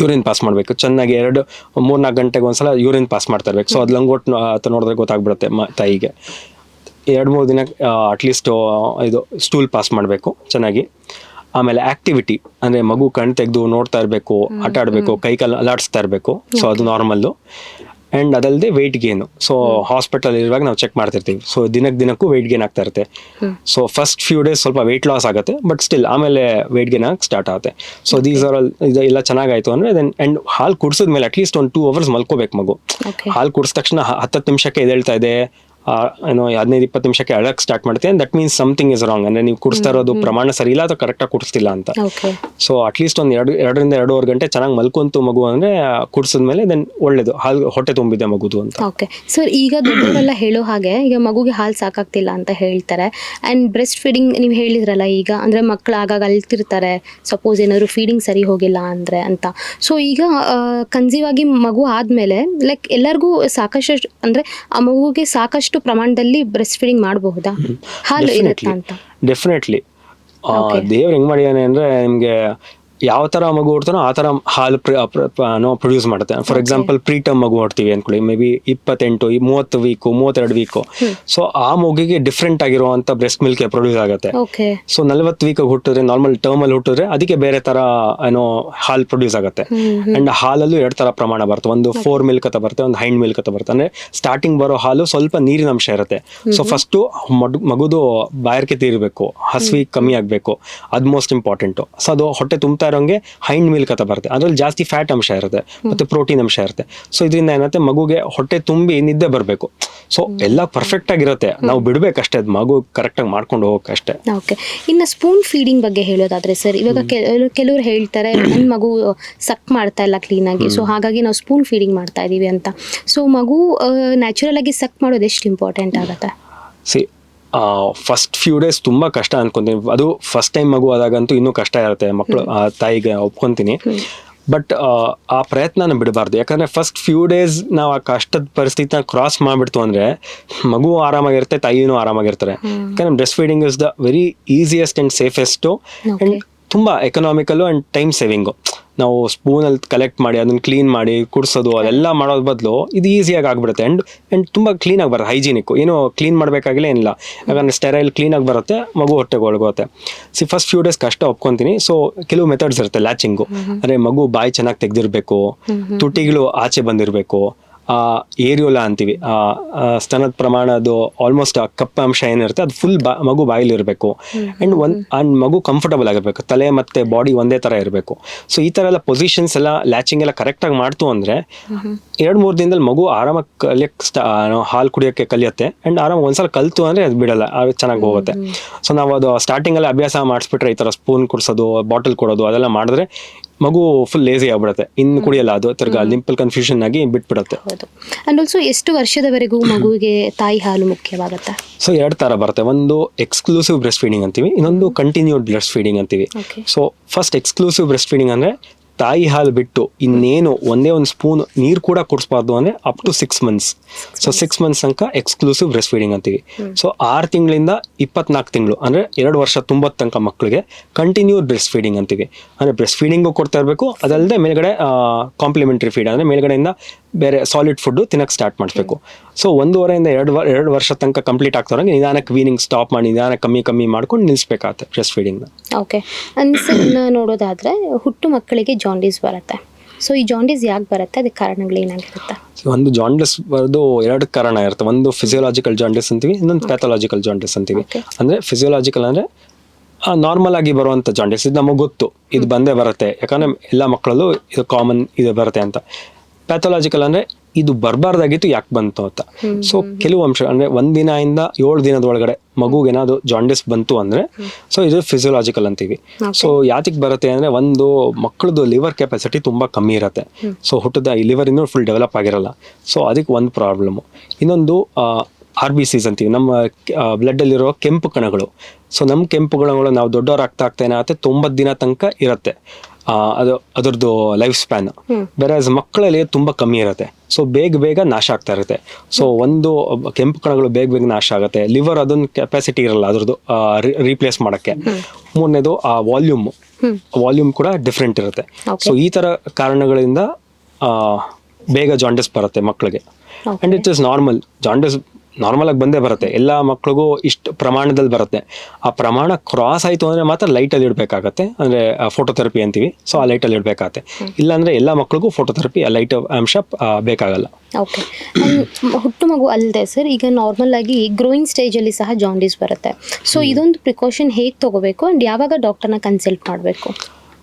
ಯೂರಿನ್ ಪಾಸ್ ಮಾಡಬೇಕು. ಚೆನ್ನಾಗಿ 3-4 ಗಂಟೆಗೆ ಒಂದ್ಸಲ ಯೂರಿನ್ ಪಾಸ್ ಮಾಡ್ತಾ ಇರ್ಬೇಕು. ಸೊ ಅದು ಲಂಗೋಟ್ ನೋಡಿದ್ರೆ ಗೊತ್ತಾಗ್ಬಿಡುತ್ತೆ ತಾಯಿಗೆ. 2-3 ದಿನ ಅಟ್ಲೀಸ್ಟ್ ಇದು ಸ್ಟೂಲ್ ಪಾಸ್ ಮಾಡಬೇಕು ಚೆನ್ನಾಗಿ. ಆಮೇಲೆ ಆಕ್ಟಿವಿಟಿ ಅಂದರೆ ಮಗು ಕಣ್ ತೆಗೆದು ನೋಡ್ತಾ ಇರಬೇಕು, ಆಟ ಆಡಬೇಕು, ಕೈಕಾಲು ಅಲಾಡಿಸ್ತಾ ಇರಬೇಕು. ಸೊ ಅದು ನಾರ್ಮಲ್ಲು. ಆ್ಯಂಡ್ ಅದಲ್ಲದೆ ವೆಯ್ಟ್ ಗೇನು. ಸೊ ಹಾಸ್ಪಿಟಲ್ ಇರುವಾಗ ನಾವು ಚೆಕ್ ಮಾಡ್ತಿರ್ತೀವಿ. ಸೊ ದಿನಕ್ಕೂ ವೆಯ್ಟ್ ಗೇನ್ ಆಗ್ತಾ ಇರುತ್ತೆ. ಸೊ ಫಸ್ಟ್ ಫ್ಯೂ ಡೇಸ್ ಸ್ವಲ್ಪ ವೆಯ್ಟ್ ಲಾಸ್ ಆಗುತ್ತೆ, ಬಟ್ ಸ್ಟಿಲ್ ಆಮೇಲೆ ವೆಯ್ಟ್ ಗೇನ್ ಆಗಿ ಸ್ಟಾರ್ಟ್ ಆಗುತ್ತೆ. ಸೊ ದೀಸ್ ಆರ್ ಆಲ್ ಇದೆಲ್ಲ ಚೆನ್ನಾಗಾಯ್ತು ಅಂದರೆ ದೆನ್ ಆ್ಯಂಡ್ ಹಾಲು ಕುಡಿಸಿದ್ಮೇಲೆ ಅಟ್ಲೀಸ್ಟ್ ಒಂದು 2 hours ಮಲ್ಕೋಬೇಕು ಮಗು. ಹಾಲು ಕುಡಿಸಿದ ತಕ್ಷಣ 10 ನಿಮಿಷಕ್ಕೆ ಎದ್ದೇಳ್ತಾ ಇದೆ, ಏನೋ 15-20 ನಿಮಿಷಕ್ಕೆ ಅಳಕ್ಕೆ ಸ್ಟಾರ್ಟ್ ಮಾಡ್ತೀವಿ, that means something is wrong. ಅಂದರೆ ನೀವು ಕುಡಿಸ್ತಾ ಇರೋದು ಪ್ರಮಾಣ ಸರಿ ಇಲ್ಲ ಅಥವಾ ಕರೆಕ್ಟಾಗಿ ಕುಡಿಸ್ತಿಲ್ಲ ಅಂತ. ಸೊ ಅಟ್ಲೀಸ್ಟ್ ಒಂದು 2-2.5 ಗಂಟೆ ಚೆನ್ನಾಗಿ ಮಲ್ಕೊಂತು ಮಗು ಅಂದರೆ ಕುಡಿಸಿದ್ಮೇಲೆ ದೆನ್ ಒಳ್ಳೇದು, ಹಾಲು ಹೊಟ್ಟೆ ತುಂಬಿದೆ ಮಗುದು ಅಂತ. ಓಕೆ ಸರ್, ಈಗ ದೊಡ್ಡವರೆಲ್ಲ ಹೇಳೋ ಹಾಗೆ ಈಗ ಮಗುಗೆ ಹಾಲು ಸಾಕಾಗ್ತಿಲ್ಲ ಅಂತ ಹೇಳ್ತಾರೆ. ಆ್ಯಂಡ್ ಬ್ರೆಸ್ಟ್ ಫೀಡಿಂಗ್ ನೀವು ಹೇಳಿದ್ರಲ್ಲ ಈಗ, ಅಂದರೆ ಮಕ್ಕಳು ಆಗಾಗ ಅಳ್ತಿರ್ತಾರೆ, ಸಪೋಸ್ ಏನಾದ್ರು ಫೀಡಿಂಗ್ ಸರಿ ಹೋಗಿಲ್ಲ ಅಂದರೆ ಅಂತ. ಸೊ ಈಗ ಕನ್ಸೀವ್ ಆಗಿ ಮಗು ಆದಮೇಲೆ ಲೈಕ್ ಎಲ್ಲರಿಗೂ ಸಾಕಷ್ಟು ಅಂದರೆ ಆ ಮಗುಗೆ ಸಾಕಷ್ಟು ಪ್ರಮಾಣದಲ್ಲಿ ಬ್ರೆಸ್ಟ್ ಫೀಡಿಂಗ್ ಮಾಡಬಹುದಾ, ಹಾಲು ಇರುತ್ತಾ ಅಂತ? ಡೆಫಿನೆಟ್ಲಿ. ದೇವ್ರು ಹೆಂಗ್ ಮಾಡಿದಾನೆ ಅಂದ್ರೆ ನಿಮ್ಗೆ ಯಾವ ತರ ಮಗು ಹುಡ್ತಾನೋ ಆ ತರ ಹಾಲು ಪ್ರೊಡ್ಯೂಸ್ ಮಾಡುತ್ತೆ. ಫಾರ್ ಎಕ್ಸಾಂಪಲ್ ಪ್ರೀಟರ್ಮ್ ಮಗು ಹೊಡ್ತೀವಿ ಅನ್ಕೊಳ್ಳಿ, may be 28, 30 week, 32 week. So ಆ ಮಗುಗೆ ಡಿಫ್ರೆಂಟ್ ಆಗಿರುವಂತ ಬ್ರೆಸ್ಟ್ ಮಿಲ್ಕ್ ಪ್ರೊಡ್ಯೂಸ್ ಆಗುತ್ತೆ. ಸೊ 40 ವೀಕ್ ಹುಟ್ಟಿದ್ರೆ, ನಾರ್ಮಲ್ ಟರ್ಮ್ ಅಲ್ಲಿ ಹುಟ್ಟಿದ್ರೆ ಅದಕ್ಕೆ ಬೇರೆ ತರ ಹಾಲು ಪ್ರೊಡ್ಯೂಸ್ ಆಗುತ್ತೆ. ಅಂಡ್ ಹಾಲಲ್ಲೂ 2 ತರ ಪ್ರಮಾಣ ಬರುತ್ತೆ. ಒಂದು 4 ಮಿಲ್ಕ್ ಅಂತ ಬರುತ್ತೆ, ಒಂದು ಹೈಂಡ್ ಮಿಲ್ಕ್ ಅಂತ ಬರುತ್ತೆ. ಅಂದ್ರೆ ಸ್ಟಾರ್ಟಿಂಗ್ ಬರೋ ಹಾಲು ಸ್ವಲ್ಪ ನೀರಿನ ಅಂಶ ಇರುತ್ತೆ. ಸೊ ಫಸ್ಟ್ ಮಗುದು ಬಾಯಾರಿಕೆ ತೀರಬೇಕು, ಹಸಿವಿ ಕಮ್ಮಿ ಆಗ್ಬೇಕು, ಅದ್ ಮೋಸ್ಟ್ ಇಂಪಾರ್ಟೆಂಟ್. ಸೊ ಅದು ಹೊಟ್ಟೆ ತುಂಬ್ತಾ ಇರೋಂಗೆ ಹೈಂಡ್ ಮಿಲ್ಕ್ ಅಂತ ಬರುತ್ತೆ. ಅದ್ರಲ್ಲಿ ಜಾಸ್ತಿ ಫ್ಯಾಟ್ ಅಂಶ ಇರುತ್ತೆ ಮತ್ತೆ ಪ್ರೋಟೀನ್ ಅಂಶ ಇರುತ್ತೆ. ಸೊ ಇದರಿಂದ ಏನತ್ತೆ, ಮಗುಗೆ ಹೊಟ್ಟೆ ತುಂಬಿ ನಿದ್ದೆ ಬರಬೇಕು. ಸೊ ಎಲ್ಲ ಪರ್ಫೆಕ್ಟ್ ಆಗಿರುತ್ತೆ, ನಾವು ಬಿಡ್ಬೇಕಷ್ಟೇ, ಅದು ಮಗು ಕರೆಕ್ಟ್ ಆಗಿ ಮಾಡ್ಕೊಂಡು ಹೋಗಕ್ಕಷ್ಟೇ. ಓಕೆ, ಇನ್ನು ಸ್ಪೂನ್ ಫೀಡಿಂಗ್ ಬಗ್ಗೆ ಹೇಳೋದಾದ್ರೆ ಸರ್, ಇವಾಗ ಕೆಲವರು ಹೇಳ್ತಾರೆ ನನ್ನ ಮಗು ಸಕ್ ಮಾಡ್ತಾ ಇಲ್ಲ ಕ್ಲೀನಾಗಿ, ಸೊ ಹಾಗಾಗಿ ನಾವು ಸ್ಪೂನ್ ಫೀಡಿಂಗ್ ಮಾಡ್ತಾ ಇದೀವಿ ಅಂತ. ಸೊ ಮಗು ನ್ಯಾಚುರಲ್ ಆಗಿ ಸಕ್ ಮಾಡೋದು ಎಷ್ಟು ಇಂಪಾರ್ಟೆಂಟ್ ಆಗುತ್ತೆ? ಫಸ್ಟ್ ಫ್ಯೂ ಡೇಸ್ ತುಂಬಾ ಕಷ್ಟ ಅನ್ಕೊಂತೀನಿ. ಅದು ಫಸ್ಟ್ ಟೈಮ್ ಮಗು ಆದಾಗಂತೂ ಇನ್ನೂ ಕಷ್ಟ ಇರುತ್ತೆ ಮಕ್ಕಳು, ತಾಯಿಗೆ ಒಪ್ಕೊಂತೀನಿ. ಬಟ್ ಆ ಪ್ರಯತ್ನನ ಬಿಡಬಾರ್ದು. ಯಾಕಂದ್ರೆ ಫಸ್ಟ್ ಫ್ಯೂ ಡೇಸ್ ನಾವು ಆ ಕಷ್ಟದ ಪರಿಸ್ಥಿತಿನ ಕ್ರಾಸ್ ಮಾಡ್ಬಿಡ್ತು ಅಂದ್ರೆ ಮಗು ಆರಾಮಾಗಿರುತ್ತೆ, ತಾಯಿನೂ ಆರಾಮಾಗಿರ್ತಾರೆ. ಯಾಕಂದ್ರೆ breast feeding is the very easiest and safest and ತುಂಬಾ ಎಕನಾಮಿಕಲ್ ಅಂಡ್ ಟೈಮ್ ಸೇವಿಂಗು. ನಾವು ಸ್ಪೂನಲ್ಲಿ ಕಲೆಕ್ಟ್ ಮಾಡಿ ಅದನ್ನ ಕ್ಲೀನ್ ಮಾಡಿ ಕುಡಿಸೋದು ಅದೆಲ್ಲ ಮಾಡೋದ್ ಬದಲು ಇದು ಈಸಿಯಾಗಿ ಆಗ್ಬಿಡುತ್ತೆ. ಅಂಡ್ ತುಂಬಾ ಕ್ಲೀನ್ ಆಗಿ ಬರುತ್ತೆ, ಹೈಜಿನಿಕ್, ಏನು ಕ್ಲೀನ್ ಮಾಡಬೇಕಾಗಿಲ್ಲ ಏನಿಲ್ಲ. ಯಾಕಂದ್ರೆ ಸ್ಟೆರೈಲ್ ಕ್ಲೀನ್ ಆಗಿ ಬರುತ್ತೆ, ಮಗು ಹೊಟ್ಟೆಗೆ ಒಳಗೋಗುತ್ತೆ. ಫಸ್ಟ್ ಫ್ಯೂ ಡೇಸ್ ಕಷ್ಟ ಒಪ್ಕೊಂತೀನಿ. ಸೊ ಕೆಲವು ಮೆಥಡ್ಸ್ ಇರುತ್ತೆ ಲ್ಯಾಚಿಂಗು, ಅಂದ್ರೆ ಮಗು ಬಾಯಿ ಚೆನ್ನಾಗಿ ತೆಗ್ದಿರ್ಬೇಕು, ತುಟಿಗಳು ಆಚೆ ಬಂದಿರಬೇಕು, ಏರಿಯೋಲಾ ಅಂತೀವಿ, ಸ್ತನದ ಪ್ರಮಾಣ ಅದು ಆಲ್ಮೋಸ್ಟ್ ಕಪ್ಪು ಅಂಶ ಏನಿರುತ್ತೆ ಅದು ಫುಲ್ ಮಗು ಬಾಯಲ್ಲಿ ಇರಬೇಕು. ಅಂಡ್ ಮಗು ಕಂಫರ್ಟಬಲ್ ಆಗಿರ್ಬೇಕು, ತಲೆ ಮತ್ತೆ ಬಾಡಿ ಒಂದೇ ತರ ಇರಬೇಕು. ಸೊ ಈ ತರ ಎಲ್ಲ ಪೊಸಿಷನ್ಸ್ ಎಲ್ಲ ಲ್ಯಾಚಿಂಗ್ ಎಲ್ಲ ಕರೆಕ್ಟ್ ಆಗಿ ಮಾಡ್ತು ಅಂದ್ರೆ 2-3 ದಿನದಲ್ಲಿ ಮಗು ಆರಾಮಾಗಿ ಹಾಲು ಕುಡಿಯೋಕ್ಕೆ ಕಲಿಯುತ್ತೆ. ಅಂಡ್ ಆರಾಮ ಒಂದ್ಸಲ ಕಲ್ತು ಅಂದ್ರೆ ಅದು ಬಿಡಲ್ಲ, ಅದು ಚೆನ್ನಾಗಿ ಹೋಗುತ್ತೆ. ಸೊ ನಾವು ಅದು ಸ್ಟಾರ್ಟಿಂಗ್ ಅಲ್ಲಿ ಅಭ್ಯಾಸ ಮಾಡಿಸ್ಬಿಟ್ರೆ, ಈ ತರ ಸ್ಪೂನ್ ಕುಡಿಸೋದು, ಬಾಟಲ್ ಕೊಡೋದು ಅದೆಲ್ಲ ಮಾಡಿದ್ರೆ ಮಗು ಫುಲ್ ಲೇಸಿ ಆಗ್ಬಿಡುತ್ತೆ, ಇನ್ನು ಕುಡಿಯಲ್ಲ, ಅದು ತಿರ್ಗಾ ನಿಂಪಲ್ ಕನ್ಫ್ಯೂಷನ್ ಆಗಿ ಬಿಟ್ಬಿಡುತ್ತೆ. ಅಂಡ್ ಆಲ್ಸೋ ಎಷ್ಟು ವರ್ಷದವರೆಗೂ ಮಗುವಿಗೆ ತಾಯಿ ಹಾಲು ಮುಖ್ಯವಾಗುತ್ತೆ? ಸೊ 2 ತರ ಬರುತ್ತೆ. ಒಂದು ಎಕ್ಸ್ಕ್ಲೂಸಿವ್ ಬ್ರೆಸ್ಟ್ ಫೀಡಿಂಗ್ ಅಂತೀವಿ, ಇನ್ನೊಂದು ಕಂಟಿನ್ಯೂಡ್ ಬ್ರೆಸ್ಟ್ ಫೀಡಿಂಗ್ ಅಂತೀವಿ. So first exclusive breast feeding ಅಂದ್ರೆ ತಾಯಿ ಹಾಲು ಬಿಟ್ಟು ಇನ್ನೇನು ಒಂದೇ ಒಂದು ಸ್ಪೂನ್ ನೀರು ಕೂಡ ಕುಡಿಸ್ಬಾರ್ದು ಅಂದ್ರೆ up to 6 months. So 6 months ತನಕ ಎಕ್ಸ್ಕ್ಲೂಸಿವ್ ಬ್ರೆಸ್ಟ್ ಫೀಡಿಂಗ್ ಅಂತೀವಿ. ಸೊ 6 ತಿಂಗಳಿಂದ 24 ತಿಂಗಳು ಅಂದ್ರೆ 2 ವರ್ಷ ತುಂಬದ ತನಕ ಮಕ್ಕಳಿಗೆ ಕಂಟಿನ್ಯೂ ಬ್ರೆಸ್ಟ್ ಫೀಡಿಂಗ್ ಅಂತೀವಿ. ಅಂದ್ರೆ ಬ್ರೆಸ್ಟ್ ಫೀಡಿಂಗು ಕೊಡ್ತಾ ಇರಬೇಕು, ಅದಲ್ಲದೆ ಮೇಲ್ಗಡೆ ಕಾಂಪ್ಲಿಮೆಂಟರಿ ಫೀಡ್ ಅಂದ್ರೆ ಮೇಲ್ಗಡೆಯಿಂದ ಬೇರೆ ಸಾಲಿಡ್ ಫುಡ್ ತಿನ್ನಕ್ಕೆ ಸ್ಟಾರ್ಟ್ ಮಾಡಿಸ್ಬೇಕು. ಸೊ 1.5 ಇಂದ 2 ವರ್ಷ ತನಕ ಕಂಪ್ಲೀಟ್ ಆಗ್ತಾರಂಗೆ ನಿಧಾನಕ್ಕೆ ವೀನಿಂಗ್ ಸ್ಟಾಪ್ ಮಾಡಿ ನಿಧಾನ ಕಮ್ಮಿ ಮಾಡ್ಕೊಂಡು ನಿಲ್ಲಿಸ್ಬೇಕಾಗತ್ತೆ ಬ್ರೆಸ್ಟ್ ಫೀಡಿಂಗ್. ಓಕೆ, ನೋಡೋದಾದ್ರೆ ಹುಟ್ಟು ಮಕ್ಕಳಿಗೆ ಜಾಂಡೀಸ್ ಬರುತ್ತೆ. ಸೊ ಈ ಜಾಂಡೀಸ್ ಯಾಕೆ ಬರುತ್ತೆ, ಅದಕ್ಕೆ ಕಾರಣಗಳು ಏನಾಗಿರುತ್ತೆ? ಒಂದು ಜಾಂಡೀಸ್ ಬರೋದು 2 ಕಾರಣ ಇರುತ್ತೆ. ಒಂದು ಫಿಸಿಯೋಲಾಜಿಕಲ್ ಜಾಂಡೀಸ್ ಅಂತೀವಿ, ಇನ್ನೊಂದು ಪ್ಯಾಥಾಲಜಿಕಲ್ ಜಾಂಡೀಸ್ ಅಂತೀವಿ. ಅಂದ್ರೆ ಫಿಸಿಯೋಲಾಜಿಕಲ್ ಅಂದ್ರೆ ನಾರ್ಮಲ್ ಆಗಿ ಬರುವಂತ ಜಾಂಡೀಸ್, ಇದು ನಮಗೆ ಗೊತ್ತು, ಇದು ಬಂದೇ ಬರುತ್ತೆ, ಯಾಕಂದ್ರೆ ಎಲ್ಲ ಮಕ್ಕಳಲ್ಲೂ ಇದು ಕಾಮನ್ ಇದು ಬರುತ್ತೆ ಅಂತ. ಪ್ಯಾಥಾಲಜಿಕಲ್ ಅಂದ್ರೆ ಇದು ಬರಬಾರ್ದಾಗಿತ್ತು, ಯಾಕೆ ಬಂತು ಅಂತ. ಸೊ ಕೆಲವು ಅಂಶ ಅಂದ್ರೆ 1 ದಿನದಿಂದ 7 ದಿನದ ಒಳಗಡೆ ಮಗುಗೆ ಏನಾದ್ರು ಜಾಂಡಿಸ್ ಬಂತು ಅಂದ್ರೆ ಸೊ ಇದು ಫಿಸಿಯೋಲಾಜಿಕಲ್ ಅಂತೀವಿ. ಸೊ ಯಾತಿಗೆ ಬರುತ್ತೆ ಅಂದ್ರೆ, ಒಂದು ಮಕ್ಕಳದು ಲಿವರ್ ಕೆಪಾಸಿಟಿ ತುಂಬಾ ಕಮ್ಮಿ ಇರುತ್ತೆ. ಸೊ ಹುಟ್ಟದ ಈ ಲಿವರ್ ಇನ್ನೂ ಫುಲ್ ಡೆವಲಪ್ ಆಗಿರಲ್ಲ. ಸೊ ಅದಕ್ಕೆ ಒಂದು ಪ್ರಾಬ್ಲಮ್. ಇನ್ನೊಂದು RBCs ಅಂತೀವಿ, ನಮ್ಮ ಬ್ಲಡ್ ಅಲ್ಲಿರೋ ಕೆಂಪು ಕಣಗಳು. ಸೊ ನಮ್ಮ ಕೆಂಪು ಕಣಗಳು ನಾವು ದೊಡ್ಡವರಾಗ್ತಾ ಏನಾಗುತ್ತೆ 90 ದಿನ ತನಕ ಇರುತ್ತೆ ಅದರದ್ದು ಲೈಫ್ ಸ್ಪ್ಯಾನ್. ಬೇರೆ ಮಕ್ಕಳಲ್ಲಿ ತುಂಬಾ ಕಮ್ಮಿ ಇರುತ್ತೆ. ಸೊ ಬೇಗ ನಾಶ ಆಗ್ತಾ ಇರುತ್ತೆ. ಸೊ ಒಂದು ಕೆಂಪು ಕಣಗಳು ಬೇಗ ನಾಶ ಆಗುತ್ತೆ. ಲಿವರ್ ಅದನ್ನ ಕೆಪಾಸಿಟಿ ಇರಲ್ಲ ಅದ್ರದ್ದು ರೀಪ್ಲೇಸ್ ಮಾಡಕ್ಕೆ. ಮೂರನೇದು ಆ ವಾಲ್ಯೂಮ್ ಕೂಡ ಡಿಫ್ರೆಂಟ್ ಇರುತ್ತೆ. ಸೊ ಈ ತರ ಕಾರಣಗಳಿಂದ ಬೇಗ ಜಾಂಡಿಸ್ ಬರುತ್ತೆ ಮಕ್ಕಳಿಗೆ. And it is normal. Jaundice normal ಆಗಿ ಬಂದೇ ಬರುತ್ತೆ, ಎಲ್ಲ ಮಕ್ಳಿಗೂ ಇಷ್ಟು ಪ್ರಮಾಣದಲ್ಲಿ ಬರುತ್ತೆ. ಆ ಪ್ರಮಾಣ ಕ್ರಾಸ್ ಆಯಿತು ಅಂದರೆ ಮಾತ್ರ ಲೈಟಲ್ಲಿ ಇಡಬೇಕಾಗತ್ತೆ, ಅಂದರೆ ಫೋಟೋಥೆರಪಿ ಅಂತೀವಿ. ಸೊ ಆ ಲೈಟಲ್ಲಿ ಇಡಬೇಕಾಗತ್ತೆ. ಇಲ್ಲಾಂದರೆ ಎಲ್ಲ ಮಕ್ಳಿಗೂ ಫೋಟೋಥೆರಪಿ ಆ ಲೈಟ್ ಅಂಶ ಬೇಕಾಗಲ್ಲ. ಓಕೆ. ಹುಟ್ಟು ಮಗು ಅಲ್ಲದೆ ಸರ್, ಈಗ ನಾರ್ಮಲ್ ಆಗಿ ಗ್ರೋಯಿಂಗ್ ಸ್ಟೇಜಲ್ಲಿ ಸಹ ಜಾಂಡೀಸ್ ಬರುತ್ತೆ. ಸೊ ಇದೊಂದು ಪ್ರಿಕಾಷನ್ ಹೇಗೆ ತಗೋಬೇಕು ಆ್ಯಂಡ್ ಯಾವಾಗ ಡಾಕ್ಟರ್ನ ಕನ್ಸಲ್ಟ್ ಮಾಡಬೇಕು?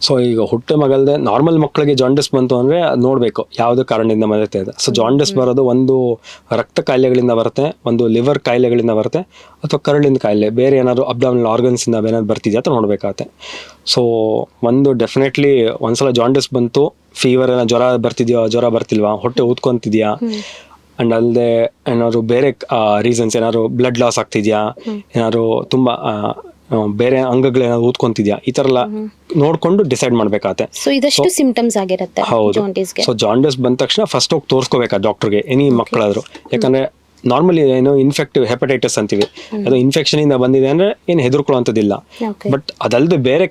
ಸೊ ಈಗ ಹುಟ್ಟು ಮಗಲ್ದೆ ನಾರ್ಮಲ್ ಮಕ್ಕಳಿಗೆ ಜಾಂಡಿಸ್ ಬಂತು ಅಂದರೆ ನೋಡಬೇಕು ಯಾವುದೇ ಕಾರಣದಿಂದ ಬರುತ್ತೆ ಅಂತ. ಸೊ ಜಾಂಡಿಸ್ ಬರೋದು ಒಂದು ರಕ್ತ ಕಾಯಿಲೆಗಳಿಂದ ಬರುತ್ತೆ, ಒಂದು ಲಿವರ್ ಕಾಯಿಲೆಗಳಿಂದ ಬರುತ್ತೆ, ಅಥವಾ ಕರಳಿನ ಕಾಯಿಲೆ, ಬೇರೆ ಏನಾದರೂ ಅಬ್ಡಾಮಿನಲ್ ಆರ್ಗನ್ಸಿಂದ ಏನಾದ್ರು ಬರ್ತಿದೆಯಾ ಅಂತ ನೋಡಬೇಕಾಗತ್ತೆ. ಸೊ ಒಂದು ಡೆಫಿನೆಟ್ಲಿ ಒಂದ್ಸಲ ಜಾಂಡಿಸ್ ಬಂತು, ಫೀವರ್ ಏನೋ ಜ್ವರ ಬರ್ತಿದ್ಯಾ, ಜ್ವರ ಬರ್ತಿಲ್ವಾ, ಹೊಟ್ಟೆ ಊದ್ಕೊಂತಿದ್ಯಾ, ಆ್ಯಂಡ್ ಅಲ್ಲದೆ ಏನಾದ್ರು ಬೇರೆ ರೀಸನ್ಸ್, ಏನಾದ್ರು ಬ್ಲಡ್ ಲಾಸ್ ಆಗ್ತಿದ್ಯಾ, ಏನಾದ್ರು ತುಂಬ ಬೇರೆ ಅಂಗಗಳೇನಾದ್ರು ಊದ್ಕೊಂತಿದ್ಯಾ, ಈ ಥರ ಎಲ್ಲ ನೋಡ್ಕೊಂಡು ಡಿಸೈಡ್ ಮಾಡ್ಬೇಕಾಗತ್ತೆ. ಸೊ ಇದಷ್ಟು ಸಿಂಪ್ಟಮ್ಸ್ ಆಗಿರುತ್ತೆ. ಹೌದು. ಸೊ ಜಾಂಡಿಸ್ ಬಂದ ತಕ್ಷಣ ಫಸ್ಟ್ ಹೋಗಿ ತೋರಿಸ್ಕೋಬೇಕಾ ಡಾಕ್ಟರ್ಗೆ, ಎನಿ ಮಕ್ಕಳಾದ್ರು. ಯಾಕಂದ್ರೆ ನಾರ್ಮಲಿ ಏನು ಇನ್ಫೆಕ್ಟಿವ್ ಹೆಪಟೈಟಿಸ್ ಅಂತೀವಿ, ಅದು ಇನ್ಫೆಕ್ಷನ್ ಇಂದ ಬಂದಿದೆ ಅಂದ್ರೆ ಏನು ಹೆದರ್ಕೊಳ್ಳೋಂಥದ್ದಿಲ್ಲ. ಬಟ್ ಅದಲ್ಲದೆ ಬೇರೆ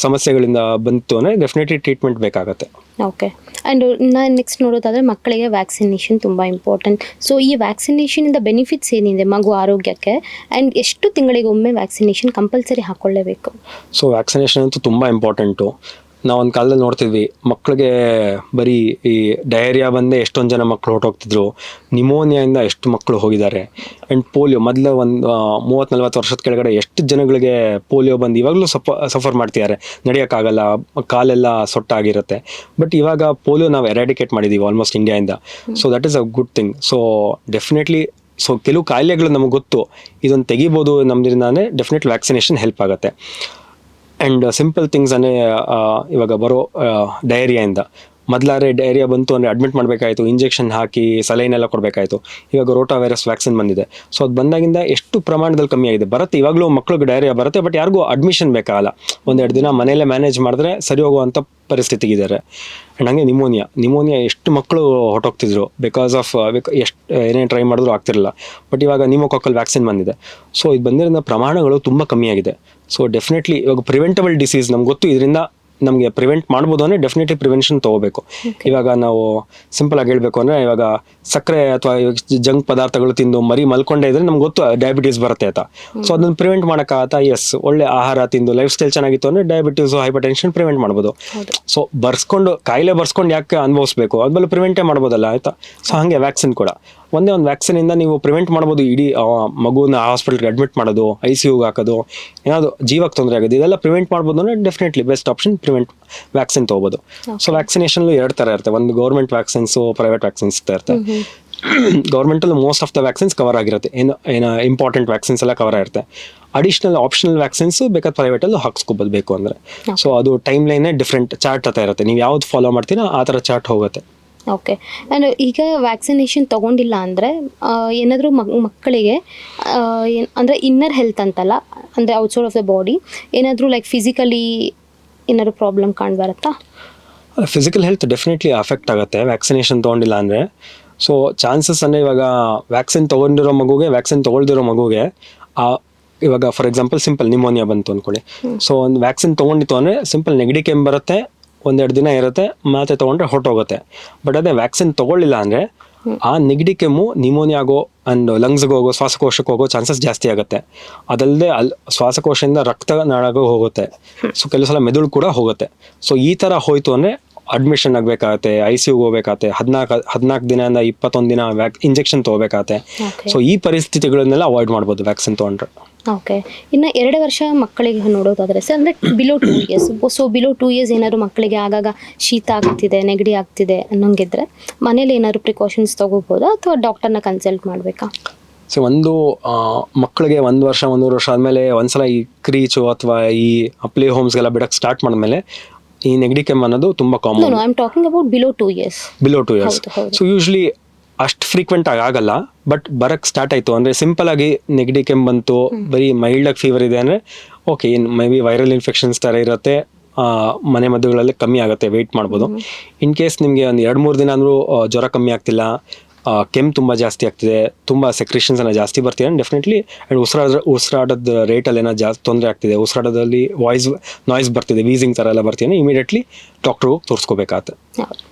ಸಮಸ್ಯೆಗಳಿಂದ ಬಂತು ಅಂದ್ರೆ ಡೆಫಿನೆಟ್ಲಿ ಟ್ರೀಟ್ಮೆಂಟ್ ಬೇಕಾಗತ್ತೆ. ಓಕೆ. ಆ್ಯಂಡ್ ನಾನು ನೆಕ್ಸ್ಟ್ ನೋಡೋದಾದರೆ ಮಕ್ಕಳಿಗೆ ವ್ಯಾಕ್ಸಿನೇಷನ್ ತುಂಬ ಇಂಪಾರ್ಟೆಂಟ್. ಸೊ ಈ ವ್ಯಾಕ್ಸಿನೇಷನಿಂದ ಬೆನಿಫಿಟ್ಸ್ ಏನಿದೆ ಮಗು ಆರೋಗ್ಯಕ್ಕೆ, ಆ್ಯಂಡ್ ಎಷ್ಟು ತಿಂಗಳಿಗೊಮ್ಮೆ ವ್ಯಾಕ್ಸಿನೇಷನ್ ಕಂಪಲ್ಸರಿ ಹಾಕ್ಕೊಳ್ಳೇಬೇಕು? ಸೊ ವ್ಯಾಕ್ಸಿನೇಷನ್ ಅಂತೂ ತುಂಬ ಇಂಪಾರ್ಟೆಂಟು. ನಾವು ಒಂದು ಕಾಲದಲ್ಲಿ ನೋಡ್ತಿದ್ವಿ ಮಕ್ಕಳಿಗೆ ಬರೀ ಈ ಡಯರಿಯಾ ಬಂದೇ ಎಷ್ಟೊಂದು ಜನ ಮಕ್ಕಳು ಹೊರಟೋಗ್ತಿದ್ರು, ನಿಮೋನಿಯಾಯಿಂದ ಎಷ್ಟು ಮಕ್ಕಳು ಹೋಗಿದ್ದಾರೆ. ಆ್ಯಂಡ್ ಪೋಲಿಯೋ ಮೊದಲು ಒಂದು 30-40 ವರ್ಷದ ಕೆಳಗಡೆ ಎಷ್ಟು ಜನಗಳಿಗೆ ಪೋಲಿಯೋ ಬಂದು ಇವಾಗಲೂ ಸಫರ್ ಮಾಡ್ತಿದ್ದಾರೆ, ನಡೆಯೋಕ್ಕಾಗಲ್ಲ, ಕಾಲೆಲ್ಲ ಸೊಟ್ಟಾಗಿರುತ್ತೆ. ಬಟ್ ಇವಾಗ ಪೋಲಿಯೋ ನಾವು ಎರಾಡಿಕೇಟ್ ಮಾಡಿದ್ದೀವಿ ಆಲ್ಮೋಸ್ಟ್ ಇಂಡಿಯಾಯಿಂದ. So that is a good thing. So definitely so ಕೆಲವು ಕಾಯಿಲೆಗಳು ನಮಗೆ ಗೊತ್ತು, ಇದನ್ನು ತೆಗಿಬೋದು ನಮ್ದ್ರಿಂದ ಅಂದರೆ ಡೆಫಿನೆಟ್ಲಿ ವ್ಯಾಕ್ಸಿನೇಷನ್ ಹೆಲ್ಪ್ ಆಗುತ್ತೆ. ಆ್ಯಂಡ್ ಸಿಂಪಲ್ ಥಿಂಗ್ಸ್ ಅಂದರೆ ಇವಾಗ ಬರೋ ಡಯರಿಯಾಯಿಂದ, ಮೊದಲಾದ್ರೆ ಡಯರಿಯಾ ಬಂತು ಅಂದರೆ ಅಡ್ಮಿಟ್ ಮಾಡಬೇಕಾಯಿತು, ಇಂಜೆಕ್ಷನ್ ಹಾಕಿ ಸಲೈನ್ ಎಲ್ಲ ಕೊಡಬೇಕಾಯಿತು. ಇವಾಗ ರೋಟಾ ವೈರಸ್ ವ್ಯಾಕ್ಸಿನ್ ಬಂದಿದೆ. ಸೊ ಅದು ಬಂದಾಗಿಂದ ಎಷ್ಟು ಪ್ರಮಾಣದಲ್ಲಿ ಕಮ್ಮಿ ಆಗಿದೆ. ಬರುತ್ತೆ ಇವಾಗಲೂ ಮಕ್ಳಿಗೆ ಡಯರಿಯಾ ಬರುತ್ತೆ, ಬಟ್ ಯಾರಿಗೂ ಅಡ್ಮಿಷನ್ ಬೇಕಾಗಲ್ಲ. 1-2 ದಿನ ಮನೆಯಲ್ಲೇ ಮ್ಯಾನೇಜ್ ಮಾಡಿದ್ರೆ ಸರಿ ಹೋಗುವಂಥ ಪರಿಸ್ಥಿತಿಗಿದ್ದಾರೆ. ಆ್ಯಂಡ್ ಹಂಗೆ ನಿಮೋನಿಯಾ ಎಷ್ಟು ಮಕ್ಕಳು ಹೊರಟೋಗ್ತಿದ್ರು ಬಿಕಾಸ್ ಆಫ್ ಎಷ್ಟು ಏನೇ ಟ್ರೈ ಮಾಡಿದ್ರು ಆಗ್ತಿರಲಿಲ್ಲ. ಬಟ್ ಇವಾಗ ನಿಮೋಕಾಕಲ್ ವ್ಯಾಕ್ಸಿನ್ ಬಂದಿದೆ. ಸೊ ಇದು ಬಂದಿರೋದ್ರಿಂದ ಪ್ರಮಾಣಗಳು ತುಂಬ ಕಮ್ಮಿಯಾಗಿದೆ. ಸೊ ಡೆಫಿನೆಟ್ಲಿ ಇವಾಗ ಪ್ರಿವೆಂಟಬಲ್ ಡಿಸೀಸ್ ನಮ್ಗೆ ಗೊತ್ತು, ಇದರಿಂದ ನಮಗೆ ಪ್ರಿವೆಂಟ್ ಮಾಡ್ಬೋದು ಅಂದರೆ ಡೆಫಿನೆಟ್ಲಿ ಪ್ರಿವೆನ್ಷನ್ ತೊಗೋಬೇಕು. ಇವಾಗ ನಾವು ಸಿಂಪಲ್ ಆಗಿ ಹೇಳಬೇಕು ಅಂದರೆ ಇವಾಗ ಸಕ್ಕರೆ ಅಥವಾ ಜಂಕ್ ಪದಾರ್ಥಗಳು ತಿಂದು ಮರಿ ಮಲ್ಕೊಂಡೇ ಇದ್ರೆ ನಮ್ಗೆ ಗೊತ್ತು ಡಯಾಬಿಟೀಸ್ ಬರುತ್ತೆ ಅಂತ. ಸೊ ಅದನ್ನು ಪ್ರಿವೆಂಟ್ ಮಾಡೋಕ್ಕಾಗತ್ತಾ? ಎಸ್. ಒಳ್ಳೆ ಆಹಾರ ತಿಂದು ಲೈಫ್ ಸ್ಟೈಲ್ ಚೆನ್ನಾಗಿತ್ತು ಅಂದರೆ ಡಯಾಬಿಟೀಸು, ಹೈಪರ್ ಟೆನ್ಷನ್ ಪ್ರಿವೆಂಟ್ ಮಾಡ್ಬೋದು. ಸೊ ಕಾಯಿಲೆ ಬರ್ಸ್ಕೊಂಡು ಯಾಕೆ ಅನುಭವಿಸ್ಬೇಕು, ಅದ್ಮೇಲೆ ಪ್ರಿವೆಂಟೇ ಮಾಡ್ಬೋದಲ್ಲ, ಆಯ್ತಾ? ಸೊ ಹಾಗೆ ವ್ಯಾಕ್ಸಿನ್ ಕೂಡ ಒಂದೇ ಒಂದು ವ್ಯಾಕ್ಸಿನಿಂದ ನೀವು ಪ್ರಿವೆಂಟ್ ಮಾಡ್ಬೋದು. ಇಡೀ ಮಗುನ ಹಾಸ್ಪಿಟಲ್ಗೆ ಅಡ್ಮಿಟ್ ಮಾಡೋದು, ICU ಹಾಕೋದು, ಏನಾದರೂ ಜೀವಕ್ಕೆ ತೊಂದರೆ ಆಗೋದು, ಇದೆಲ್ಲ ಪ್ರಿವೆಂಟ್ ಮಾಡ್ಬೋದು ಅಂದರೆ ಡೆಫಿನೆಟ್ಲಿ ಬೆಸ್ಟ್ ಆಪ್ಷನ್ ವ್ಯಾಕ್ಸಿನ್ ತೊಗೋಬೋದು. ಸೊ ವ್ಯಾಕ್ಸಿನೇಷನ್ಲು 2 ಥರ ಇರುತ್ತೆ, ಒಂದು ಗೌರ್ಮೆಂಟ್ ವ್ಯಾಕ್ಸಿನ್ಸು, ಪ್ರೈವೇಟ್ ವ್ಯಾಕ್ಸಿನ್ಸ್ ಇರುತ್ತೆ. ಗೌರ್ಮೆಂಟಲ್ಲಿ most of the vaccines cover ಆಗಿರುತ್ತೆ, ಏನು ಇಂಪಾರ್ಟೆಂಟ್ ವ್ಯಾಕ್ಸಿನ್ಸ್ ಎಲ್ಲ ಕವರ್ ಆಗಿರುತ್ತೆ. ಅಡಿಷ್ನಲ್ ಆಪ್ಷನಲ್ ವ್ಯಾಕ್ಸಿನ್ಸು ಬೇಕಾದ ಪ್ರೈವೇಟಲ್ಲೂ ಹಾಕ್ಸ್ಕೊಬೋದು ಬೇಕು ಅಂದರೆ. ಸೊ ಅದು ಟೈಮ್ ಲೈನೇ ಡಿಫ್ರೆಂಟ್ ಚಾರ್ಟ್ ಅಂತ ಇರುತ್ತೆ, ನೀವು ಯಾವ್ದು ಫಾಲೋ ಮಾಡ್ತೀರಾ ಆ ಥರ ಚಾರ್ಟ್ ಹೋಗುತ್ತೆ. ಓಕೆ. ಆ್ಯಂಡ್ ಈಗ ವ್ಯಾಕ್ಸಿನೇಷನ್ ತೊಗೊಂಡಿಲ್ಲ ಅಂದರೆ ಏನಾದರೂ ಮಕ್ಕಳಿಗೆ ಅಂದರೆ ಇನ್ನರ್ ಹೆಲ್ತ್ ಅಂತಲ್ಲ, ಅಂದರೆ ಔಟ್ಸೈಡ್ ಆಫ್ ದ ಬಾಡಿ ಏನಾದರೂ ಲೈಕ್ ಫಿಸಿಕಲಿ ಏನಾದರೂ ಪ್ರಾಬ್ಲಮ್ ಕಾಣ್ಬರುತ್ತಾ? ಫಿಸಿಕಲ್ ಹೆಲ್ತ್ ಡೆಫಿನೆಟ್ಲಿ ಅಫೆಕ್ಟ್ ಆಗುತ್ತೆ ವ್ಯಾಕ್ಸಿನೇಷನ್ ತೊಗೊಂಡಿಲ್ಲ ಅಂದರೆ. ಸೊ ಚಾನ್ಸಸ್ ಅಂದರೆ ಇವಾಗ ವ್ಯಾಕ್ಸಿನ್ ತೊಗೊಂಡಿರೋ ಮಗುಗೆ, ವ್ಯಾಕ್ಸಿನ್ ತೊಗೊಳ್ದಿರೋ ಮಗುಗೆ, ಇವಾಗ ಫಾರ್ ಎಕ್ಸಾಂಪಲ್ ಸಿಂಪಲ್ ನಿಮೋನಿಯಾ ಬಂತು ಅಂದ್ಕೊಳ್ಳಿ. ಸೊ ಒಂದು ವ್ಯಾಕ್ಸಿನ್ ತೊಗೊಂಡಿತ್ತು ಅಂದರೆ ಸಿಂಪಲ್ ನೆಗಡಿ ಕೆಮ್ಮು ಬರುತ್ತೆ, 1-2 ದಿನ ಇರುತ್ತೆ, ಮಾತ್ರೆ ತೊಗೊಂಡ್ರೆ ಹೊರಟೋಗುತ್ತೆ. ಬಟ್ ಅದೇ ವ್ಯಾಕ್ಸಿನ್ ತೊಗೊಳ್ಳಿಲ್ಲ ಅಂದರೆ ಆ ನೆಗಡಿ ಕೆಮ್ಮು ನಿಮೋನಿಯಾಗೋ ಆ್ಯಂಡ್ ಲಂಗ್ಸ್ಗೆ ಹೋಗೋ, ಶ್ವಾಸಕೋಶಕ್ಕೆ ಹೋಗೋ ಚಾನ್ಸಸ್ ಜಾಸ್ತಿ ಆಗುತ್ತೆ. ಅದಲ್ಲದೆ ಶ್ವಾಸಕೋಶದಿಂದ ರಕ್ತ ನಾಳಗೂ ಹೋಗುತ್ತೆ. ಸೊ ಕೆಲವು ಸಲ ಮೆದುಳು ಕೂಡ ಹೋಗುತ್ತೆ. ಸೊ ಈ ಥರ ಹೋಯ್ತು ಅಂದರೆ ಅಡ್ಮಿಷನ್ ಆಗಬೇಕಾಗತ್ತೆ, ICUಗೆ ಹೋಗ್ಬೇಕಾಗತ್ತೆ, 14 ದಿನದಿಂದ 21 ದಿನ ಇಂಜೆಕ್ಷನ್ ತೊಗೋಬೇಕಾಗತ್ತೆ. ಸೊ ಈ ಪರಿಸ್ಥಿತಿಗಳನ್ನೆಲ್ಲ ಅವಾಯ್ಡ್ ಮಾಡ್ಬೋದು ವ್ಯಾಕ್ಸಿನ್ ತೊಗೊಂಡ್ರೆ. ಓಕೆ. ಇನ್ನು 2 ವರ್ಷ ಮಕ್ಕಳಿಗೆ ನೋಡೋದಾದರೆ ಸರ್, ಅಂದರೆ below 2 years. So below 2 years ಏನಾದ್ರು ಮಕ್ಕಳಿಗೆ ಆಗಾಗ ಶೀತ ಆಗ್ತಿದೆ, ನೆಗಡಿ ಆಗ್ತಿದೆ ಅನ್ನೋಂಗಿದ್ರೆ ಮನೇಲಿ ಏನಾದ್ರು ಪ್ರಿಕಾಷನ್ಸ್ ತೊಗೋಬೋದಾ ಅಥವಾ ಡಾಕ್ಟರ್ನ ಕನ್ಸಲ್ಟ್ ಮಾಡಬೇಕಾ? ಸೊ ಒಂದು ಮಕ್ಕಳಿಗೆ 1 ವರ್ಷ 1.5 ವರ್ಷ ಆದಮೇಲೆ ಒಂದ್ಸಲ ಈ ಕ್ರೀಚು ಅಥವಾ ಈ ಪ್ಲೇ ಹೋಮ್ಸ್ಗೆಲ್ಲ ಬಿಡಕ್ಕೆ ಸ್ಟಾರ್ಟ್ ಮಾಡಿದ್ಮೇಲೆ ಈ ನೆಗಡಿ ಕೆಮ್ಮು ಅನ್ನೋದು ತುಂಬ common. I am talking about below 2 years. So usually ಅಷ್ಟು ಫ್ರೀಕ್ವೆಂಟ್ ಆಗಲ್ಲ, ಬಟ್ ಬರಕ್ಕೆ ಸ್ಟಾರ್ಟ್ ಆಯಿತು ಅಂದರೆ ಸಿಂಪಲ್ ಆಗಿ ನೆಗಡಿ ಕೆಮ್ಮು ಬಂತು, ಬರೀ ಮೈಲ್ಡಾಗಿ ಫೀವರ್ ಇದೆ ಅಂದರೆ okay, may be viral infections ಥರ ಇರುತ್ತೆ, ಮನೆ ಮದ್ದುಗಳಲ್ಲಿ ಕಮ್ಮಿ ಆಗುತ್ತೆ, ವೆಯ್ಟ್ ಮಾಡ್ಬೋದು. ಇನ್ ಕೇಸ್ ನಿಮಗೆ ಒಂದು 2-3 ದಿನ ಅಂದರೂ ಜ್ವರ ಕಮ್ಮಿ ಆಗ್ತಿಲ್ಲ, ಕೆಮ್ಮು ತುಂಬ ಜಾಸ್ತಿ ಆಗ್ತಿದೆ, ತುಂಬ ಸೆಕ್ರೇಷನ್ಸ್ ಎಲ್ಲ ಜಾಸ್ತಿ ಬರ್ತಿದೆ, ಡೆಫಿನೆಟ್ಲಿ ಉಸಿರಾಟದ ರೇಟಲ್ಲಿ ಏನೋ ಜಾಸ್ತಿ ತೊಂದರೆ ಆಗ್ತಿದೆ, ಉಸಿರಾಟದಲ್ಲಿ ನಾಯ್ಸ್ ಬರ್ತಿದೆ, ವೀಸಿಂಗ್ ಥರ ಎಲ್ಲ ಬರ್ತಿದೆ, ಇಮಿಡಿಯೇಟ್ಲಿ ಡಾಕ್ಟ್ರು ತೋರಿಸ್ಕೋಬೇಕಾಗತ್ತೆ.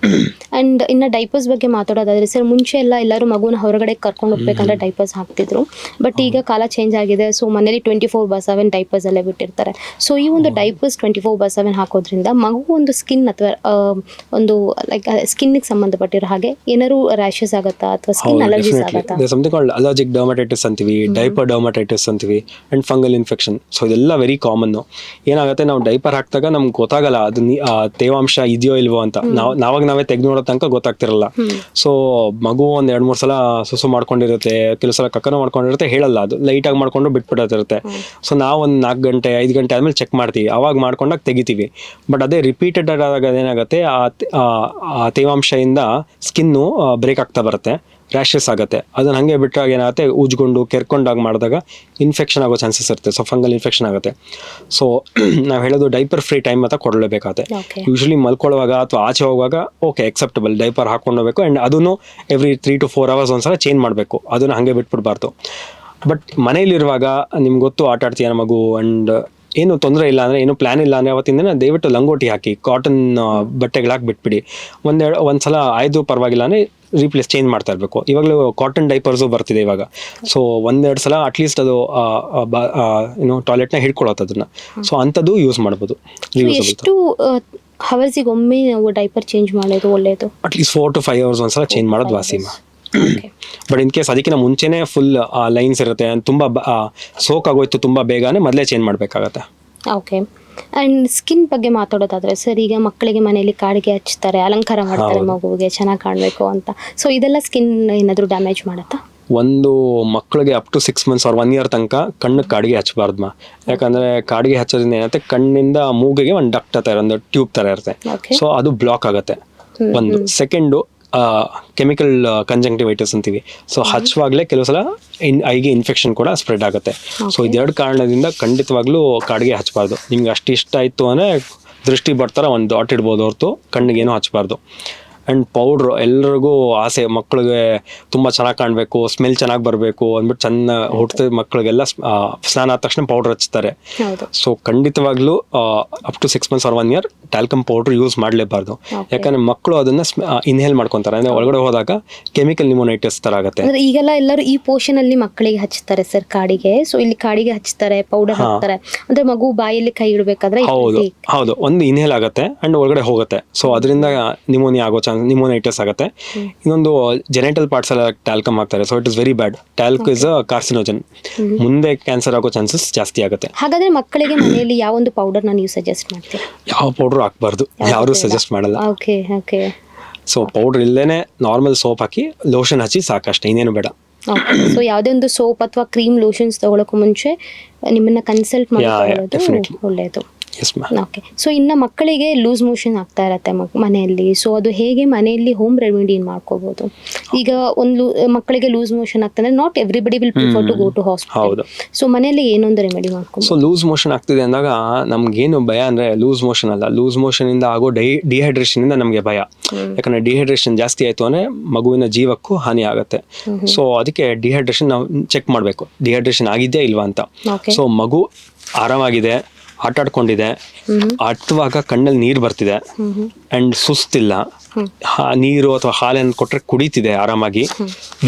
ಅಂಡ್ ಇನ್ನು ಡೈಪರ್ಸ್ ಬಗ್ಗೆ ಮಾತಾಡೋದಾದ್ರೆ ಸರ್, ಮುಂಚೆ ಎಲ್ಲರೂ ಮಗುನ ಹೊರಗಡೆ ಕರ್ಕೊಂಡು ಹೋಗ್ಬೇಕಂದ್ರೆ ಡೈಪರ್ಸ್ ಹಾಕ್ತಿದ್ರು. ಬಟ್ ಈಗ ಕಾಲ ಚೇಂಜ್ ಆಗಿದೆ. ಸೊ ಮನೇಲಿ 24/7 ಡೈಪರ್ಸ್ ಅಲ್ಲೇ ಬಿಟ್ಟಿರ್ತಾರೆ. ಸೊ ಈ ಒಂದು ಡೈಪರ್ಸ್ 24/7 ಹಾಕೋದ್ರಿಂದ ಮಗು ಒಂದು ಸ್ಕಿನ್ ಅಥವಾ ಒಂದು ಲೈಕ್ ಸ್ಕಿನ್ಗೆ ಸಂಬಂಧಪಟ್ಟಿರೋ ಹಾಗೆ ಏನಾದ್ರು ರ್ಯಾಷಸ್ ಆಗುತ್ತಾ ಅಥವಾ ಸ್ಕಿನ್ ಅಲರ್ಜೀಸ್ ಆಗುತ್ತಾ? ಸಮಥಿಂಗ್ ಕಾಲ್ಡ್ ಅಲರ್ಜಿಕ್ ಡರ್ಮಟೈಟಿಸ್ ಅಂತೀವಿ, ಡೈಪರ್ ಡರ್ಮಟೈಟಿಸ್ ಅಂತೀವಿ, ಅಂಡ್ ಫಂಗಲ್ ಇನ್ಫೆಕ್ಷನ್. ಸೊ ಇದೆಲ್ಲ ವೆರಿ ಕಾಮನ್. ಏನಾಗುತ್ತೆ, ನಾವು ಡೈಪರ್ ಹಾಕಿದಾಗ ನಮ್ಗೆ ಗೊತ್ತಾಗಲ್ಲ ಅದು ತೇವಾಂಶ ಇದೆಯೋ ಇಲ್ವೋ ಅಂತ. ನಾವೇ ತೆಗೆದು ನೋಡೋ ತನಕ ಗೊತ್ತಾಗ್ತಿರಲ್ಲ. ಸೊ ಮಗು ಒಂದ್ 2-3 ಸಲ ಸುಸು ಮಾಡ್ಕೊಂಡಿರುತ್ತೆ, ಕೆಲವು ಸಲ ಕಕ್ಕನ ಮಾಡ್ಕೊಂಡಿರುತ್ತೆ, ಹೇಳಲ್ಲ, ಅದು ಲೈಟ್ ಆಗಿ ಮಾಡ್ಕೊಂಡು ಬಿಟ್ಬಿಟ್ಟಿರುತ್ತೆ. ಸೊ ನಾವು ಒಂದು 4 ಗಂಟೆ 5 ಗಂಟೆ ಆದ್ಮೇಲೆ ಚೆಕ್ ಮಾಡ್ತೀವಿ, ಅವಾಗ ಮಾಡ್ಕೊಂಡಾಗ ತೆಗಿತೀವಿ. ಬಟ್ ಅದೇ ರಿಪೀಟೆಡ್ ಆದಾಗ ಏನಾಗುತ್ತೆ, ಆ ತೇವಾಂಶದಿಂದ ಸ್ಕಿನ್ನು ಬ್ರೇಕ್ ಆಗ್ತಾ ಬರುತ್ತೆ, ರ್ಯಾಷಸ್ ಆಗುತ್ತೆ. ಅದನ್ನ ಹಂಗೆ ಬಿಟ್ಟಾಗ ಏನಾಗುತ್ತೆ, ಉಜ್ಕೊಂಡು ಕೆರ್ಕೊಂಡಾಗ ಮಾಡಿದಾಗ ಇನ್ಫೆಕ್ಷನ್ ಆಗೋ ಚಾನ್ಸಸ್ ಇರುತ್ತೆ. ಸೊ ಫಂಗಲ್ ಇನ್ಫೆಕ್ಷನ್ ಆಗುತ್ತೆ. ಸೊ ನಾವು ಹೇಳೋದು ಡೈಪರ್ ಫ್ರೀ ಟೈಮ್ ಅಂತ ಕೊಡಲೇಬೇಕಾಗುತ್ತೆ. ಯೂಶಲಿ ಮಲ್ಕೊಳ್ಳುವಾಗ ಅಥವಾ ಆಚೆ ಹೋಗುವಾಗ ಓಕೆ ಅಕ್ಸೆಪ್ಟಬಲ್, ಡೈಪರ್ ಹಾಕೊಂಡು ಹೋಗ್ಬೇಕು. ಆ್ಯಂಡ್ ಅದನ್ನು ಎವ್ರಿ 3 to 4 hours ಒಂದ್ಸಲ ಚೇಂಜ್ ಮಾಡಬೇಕು, ಅದನ್ನು ಹಾಗೆ ಬಿಟ್ಬಿಡ್ಬಾರ್ದು. ಬಟ್ ಮನೇಲಿರುವಾಗ ನಿಮ್ಗೆ ಗೊತ್ತು, ಆಟ ಆಡ್ತೀಯ ಮಗು, ಆ್ಯಂಡ್ ಏನು ತೊಂದರೆ ಇಲ್ಲ ಅಂದರೆ, ಏನು ಪ್ಲಾನ್ ಇಲ್ಲ ಅಂದರೆ ಅವತ್ತಿಂದ ದಯವಿಟ್ಟು ಲಂಗೋಟಿ ಹಾಕಿ, ಕಾಟನ್ ಬಟ್ಟೆಗಳಾಕಿ ಬಿಟ್ಬಿಡಿ. ಒಂದ್ಸಲ ಆಯ್ದು ಪರವಾಗಿಲ್ಲ ಅಂದರೆ ರೀಪ್ಲೇಸ್ ಚೇಂಜ್ ಮಾಡ್ತಾ ಇರಬೇಕು. ಇವಾಗಲೂ ಕಾಟನ್ ಡೈಪರ್ಸು ಬರ್ತಿದೆ ಇವಾಗ. ಸೊ 1-2 ಸಲ ಅಟ್ಲೀಸ್ಟ್ ಅದು ಏನು ಟಾಯ್ಲೆಟ್ನ ಹಿಡ್ಕೊಳತ್ತೆ ಅದನ್ನ. ಸೊ ಅಂಥದ್ದು ಯೂಸ್ ಮಾಡ್ಬೋದು. ಎಷ್ಟು ಹವರ್ಸಿಗೆ ಒಮ್ಮೆ ನಾವು ಡೈಪರ್ ಚೇಂಜ್ ಮಾಡೋದು ಒಳ್ಳೆಯದು? ಅಟ್ಲೀಸ್ಟ್ 4 to 5 hours ಒಂದ್ಸಲ ಚೇಂಜ್ ಮಾಡೋದು ವಾಸಿಮ. ಬಟ್ ಇನ್ ಕೇಸ್ ಅದಕ್ಕಿಂತ ಮುಂಚೆನೇ ಫುಲ್ ಲೈನ್ಸ್ ಇರುತ್ತೆ, ತುಂಬ ಸೋಕ್ ಆಗೋಯ್ತು ತುಂಬ ಬೇಗನೆ, ಮೊದಲೇ ಚೇಂಜ್ ಮಾಡಬೇಕಾಗತ್ತೆ. ಓಕೆ. ಅಂಡ್ ಸ್ಕಿನ್ ಬಗ್ಗೆ ಮಾತಾಡೋದಾದ್ರೆ ಸರ್, ಈಗ ಮಕ್ಕಳಿಗೆ ಮನೆಯಲ್ಲಿ ಕಾಡಿಗೆ ಹಚ್ತಾರೆ, ಅಲಂಕಾರ ಮಾಡ್ತಾರೆ ಮಗುವಿಗೆ ಚೆನ್ನಾಗಿ ಕಾಣಬೇಕು ಅಂತ. ಸೊ ಇದೆಲ್ಲ ಸ್ಕಿನ್ ಏನಾದರೂ ಡ್ಯಾಮೇಜ್ ಮಾಡುತ್ತಾ? ಒಂದು ಮಕ್ಕಳಿಗೆ up to 6 months or 1 year ತನಕ ಕಣ್ಣು ಕಾಡಿಗೆ ಹಚ್ಚಬಾರ್ದು. ಯಾಕಂದ್ರೆ ಕಾಡಿಗೆ ಹಚ್ಚೋದ್ರಿಂದ ಏನಾಗುತ್ತೆ, ಕಣ್ಣಿಂದ ಮೂಗಿಗೆ ಒಂದು ಡಕ್ಟ್ ತರ, ಒಂದು ಟ್ಯೂಬ್ ತರ ಇರುತ್ತೆ. ಸೊ ಅದು ಬ್ಲಾಕ್ ಆಗುತ್ತೆ. ಒಂದು ಸೆಕೆಂಡು ಕೆಮಿಕಲ್ ಕಂಜಂಕ್ಟಿವೈಟಿಸ್ ಅಂತೀವಿ. ಸೊ ಹಚ್ಚುವಾಗಲೇ ಕೆಲವು ಸಲ ಐಗೆ ಇನ್ಫೆಕ್ಷನ್ ಕೂಡ ಸ್ಪ್ರೆಡ್ ಆಗುತ್ತೆ. ಸೊ ಇದೆರಡು ಕಾರಣದಿಂದ ಖಂಡಿತವಾಗ್ಲೂ ಕಾಡಿಗೆ ಹಚ್ಚಬಾರ್ದು. ನಿಮ್ಗೆ ಅಷ್ಟು ಇಷ್ಟ ಆಯಿತು ಅಂದರೆ ದೃಷ್ಟಿ ಬರ್ತಾರ ಒಂದು ಡಾಟ್ ಇಡ್ಬೋದು ಹೊರತು ಕಣ್ಣಿಗೇನು ಹಚ್ಚಬಾರ್ದು. ಆ್ಯಂಡ್ ಪೌಡ್ರು ಎಲ್ಲರಿಗೂ ಆಸೆ, ಮಕ್ಕಳಿಗೆ ತುಂಬ ಚೆನ್ನಾಗಿ ಕಾಣಬೇಕು, ಸ್ಮೆಲ್ ಚೆನ್ನಾಗಿ ಬರಬೇಕು ಅಂದ್ಬಿಟ್ಟು ಚೆನ್ನ ಹುಟ್ಟಿದ ಮಕ್ಕಳಿಗೆಲ್ಲ ಸ್ನಾನ ಆದ ತಕ್ಷಣ ಪೌಡ್ರ್ ಹಚ್ತಾರೆ. ಸೊ ಖಂಡಿತವಾಗ್ಲೂ up to 6 months or 1 year talcum powder use ಮಾಡಲೇಬಾರ್ದು. ಯಾಕಂದರೆ ಮಕ್ಕಳು ಅದನ್ನು ಇನ್ಹೇಲ್ ಮಾಡ್ಕೊತಾರೆ, ಅಂದರೆ ಒಳಗಡೆ ಹೋದಾಗ ಕೆಮಿಕಲ್ ನ್ಯೂಮೋನೈಟಿಸ್ ಥರ ಆಗುತ್ತೆ. ಈಗೆಲ್ಲ ಎಲ್ಲರೂ ಈ ಪೋರ್ಷನಲ್ಲಿ ಮಕ್ಕಳಿಗೆ ಹಚ್ತಾರೆ ಸರ್ ಕಾಡಿಗೆ. ಸೊ ಇಲ್ಲಿ ಕಾಡಿಗೆ ಹಚ್ತಾರೆ, ಪೌಡರ್ ಹಾಕ್ತಾರೆ, ಅಂದರೆ ಮಗು ಬಾಯಲ್ಲಿ ಕೈ ಇಡಬೇಕಾದ್ರೆ ಹೌದು ಒಂದು ಇನ್ಹೇಲ್ ಆಗುತ್ತೆ ಆ್ಯಂಡ್ ಒಳಗಡೆ ಹೋಗುತ್ತೆ. ಸೊ ಅದರಿಂದ ನಿಮೋನಿಯಾ ಆಗೋ ನಿಮೋನೈಟಿಸ್ ಆಗುತ್ತೆ. ಇನ್ನೊಂದು ಜೆನೆಟಲ್ ಪಾರ್ಟ್ಸ್ ಎಲ್ಲ ಟ್ಯಾಲ್ಕಮ್ ಹಾಕ್ತಾರೆ. So it is very bad. Talc is a carcinogen. ಮುಂದೆ ಕ್ಯಾನ್ಸರ್ ಆಗೋ ಚಾನ್ಸಸ್ ಜಾಸ್ತಿ ಆಗುತ್ತೆ. ಹಾಗಾದ್ರೆ ಮಕ್ಕಳಿಗೆ ಮನೆಯಲ್ಲಿ ಯಾವ ಒಂದು ಪೌಡರ್ ನೀವು ಸಜೆಸ್ಟ್ ಮಾಡ್ತೀರಾ? ಯಾವ ಪೌಡರ್ ಹಾಕ್ಬಾರ್ದು, ಯಾರು ಸಜೆಸ್ಟ್ ಮಾಡಲ್ಲ. Okay okay. ಸೊ ಪೌಡರ್ ಇಲ್ದೇನೆ ನಾರ್ಮಲ್ ಸೋಪ್ ಹಾಕಿ ಲೋಷನ್ ಹಚ್ಚಿ ಸಾಕಷ್ಟೇ, ಇನ್ನೇನು ಬೇಡ. ಸೊ ಯಾವುದೇ ಒಂದು ಸೋಪ್ ಅಥವಾ ಕ್ರೀಮ್ ಲೋಷನ್ಸ್ ತಗೊಳಕ್ಕೂ ಮುಂಚೆ ನಿಮ್ಮನ್ನ ಕನ್ಸಲ್ಟ್ ಮಾಡೋದು ಒಳ್ಳೆಯದು. ಓಕೆ. ಸೊ ಇನ್ನು ಮಕ್ಕಳಿಗೆ ಲೂಸ್ ಮೋಷನ್ ಆಗ್ತಾ ಇರತ್ತೆ ಮನೆಯಲ್ಲಿ. ಸೊ ಅದು ಹೇಗೆ ಮನೆಯಲ್ಲಿ ಹೋಮ್ ರೆಮಿಡಿ ಮಾಡ್ಕೋಬಹುದು? ಈಗ ಒಂದು ಮಕ್ಕಳಿಗೆ ಲೂಸ್ ಮೋಷನ್ ಆಗ್ತದೆ, not everybody will prefer to go to hospital. So ಮನೆಯಲ್ಲಿ ಏನೊಂದು ರೆಮಿಡಿ ಮಾಡ್ಕೋಬಹುದು? ಸೊ ಲೂಸ್ ಮೋಷನ್ ಆಗ್ತಿದೆ ಅಂದಾಗ ನಮ್ಗೇನು ಭಯ ಅಂದ್ರೆ, ಲೂಸ್ ಮೋಷನ್ ಅಲ್ಲ, ಲೂಸ್ ಮೋಷನ್ ಇಂದ ಆಗೋ ಡಿಹೈಡ್ರೇಷನ್ ಇಂದ ನಮಗೆ ಭಯ. ಯಾಕಂದ್ರೆ ಡಿಹೈಡ್ರೇಷನ್ ಜಾಸ್ತಿ ಆಯ್ತು ಅಂದ್ರೆ ಮಗುವಿನ ಜೀವಕ್ಕೂ ಹಾನಿ ಆಗುತ್ತೆ. ಸೊ ಅದಕ್ಕೆ ಡಿಹೈಡ್ರೇಷನ್ ನಾವು ಚೆಕ್ ಮಾಡಬೇಕು, ಡಿಹೈಡ್ರೇಷನ್ ಆಗಿದೆಯಾ ಇಲ್ವಾ ಅಂತ. ಸೊ ಮಗು ಆರಾಮಾಗಿದೆ, ಆಟ ಆಡ್ಕೊಂಡಿದೆ, ಆಟುವಾಗ ಕಣ್ಣಲ್ಲಿ ನೀರು ಬರ್ತಿದೆ ಅಂಡ್ ಸುಸ್ತಿಲ್ಲ, ನೀರು ಅಥವಾ ಹಾಲನ್ನು ಕೊಟ್ಟರೆ ಕುಡಿತಿದೆ ಆರಾಮಾಗಿ,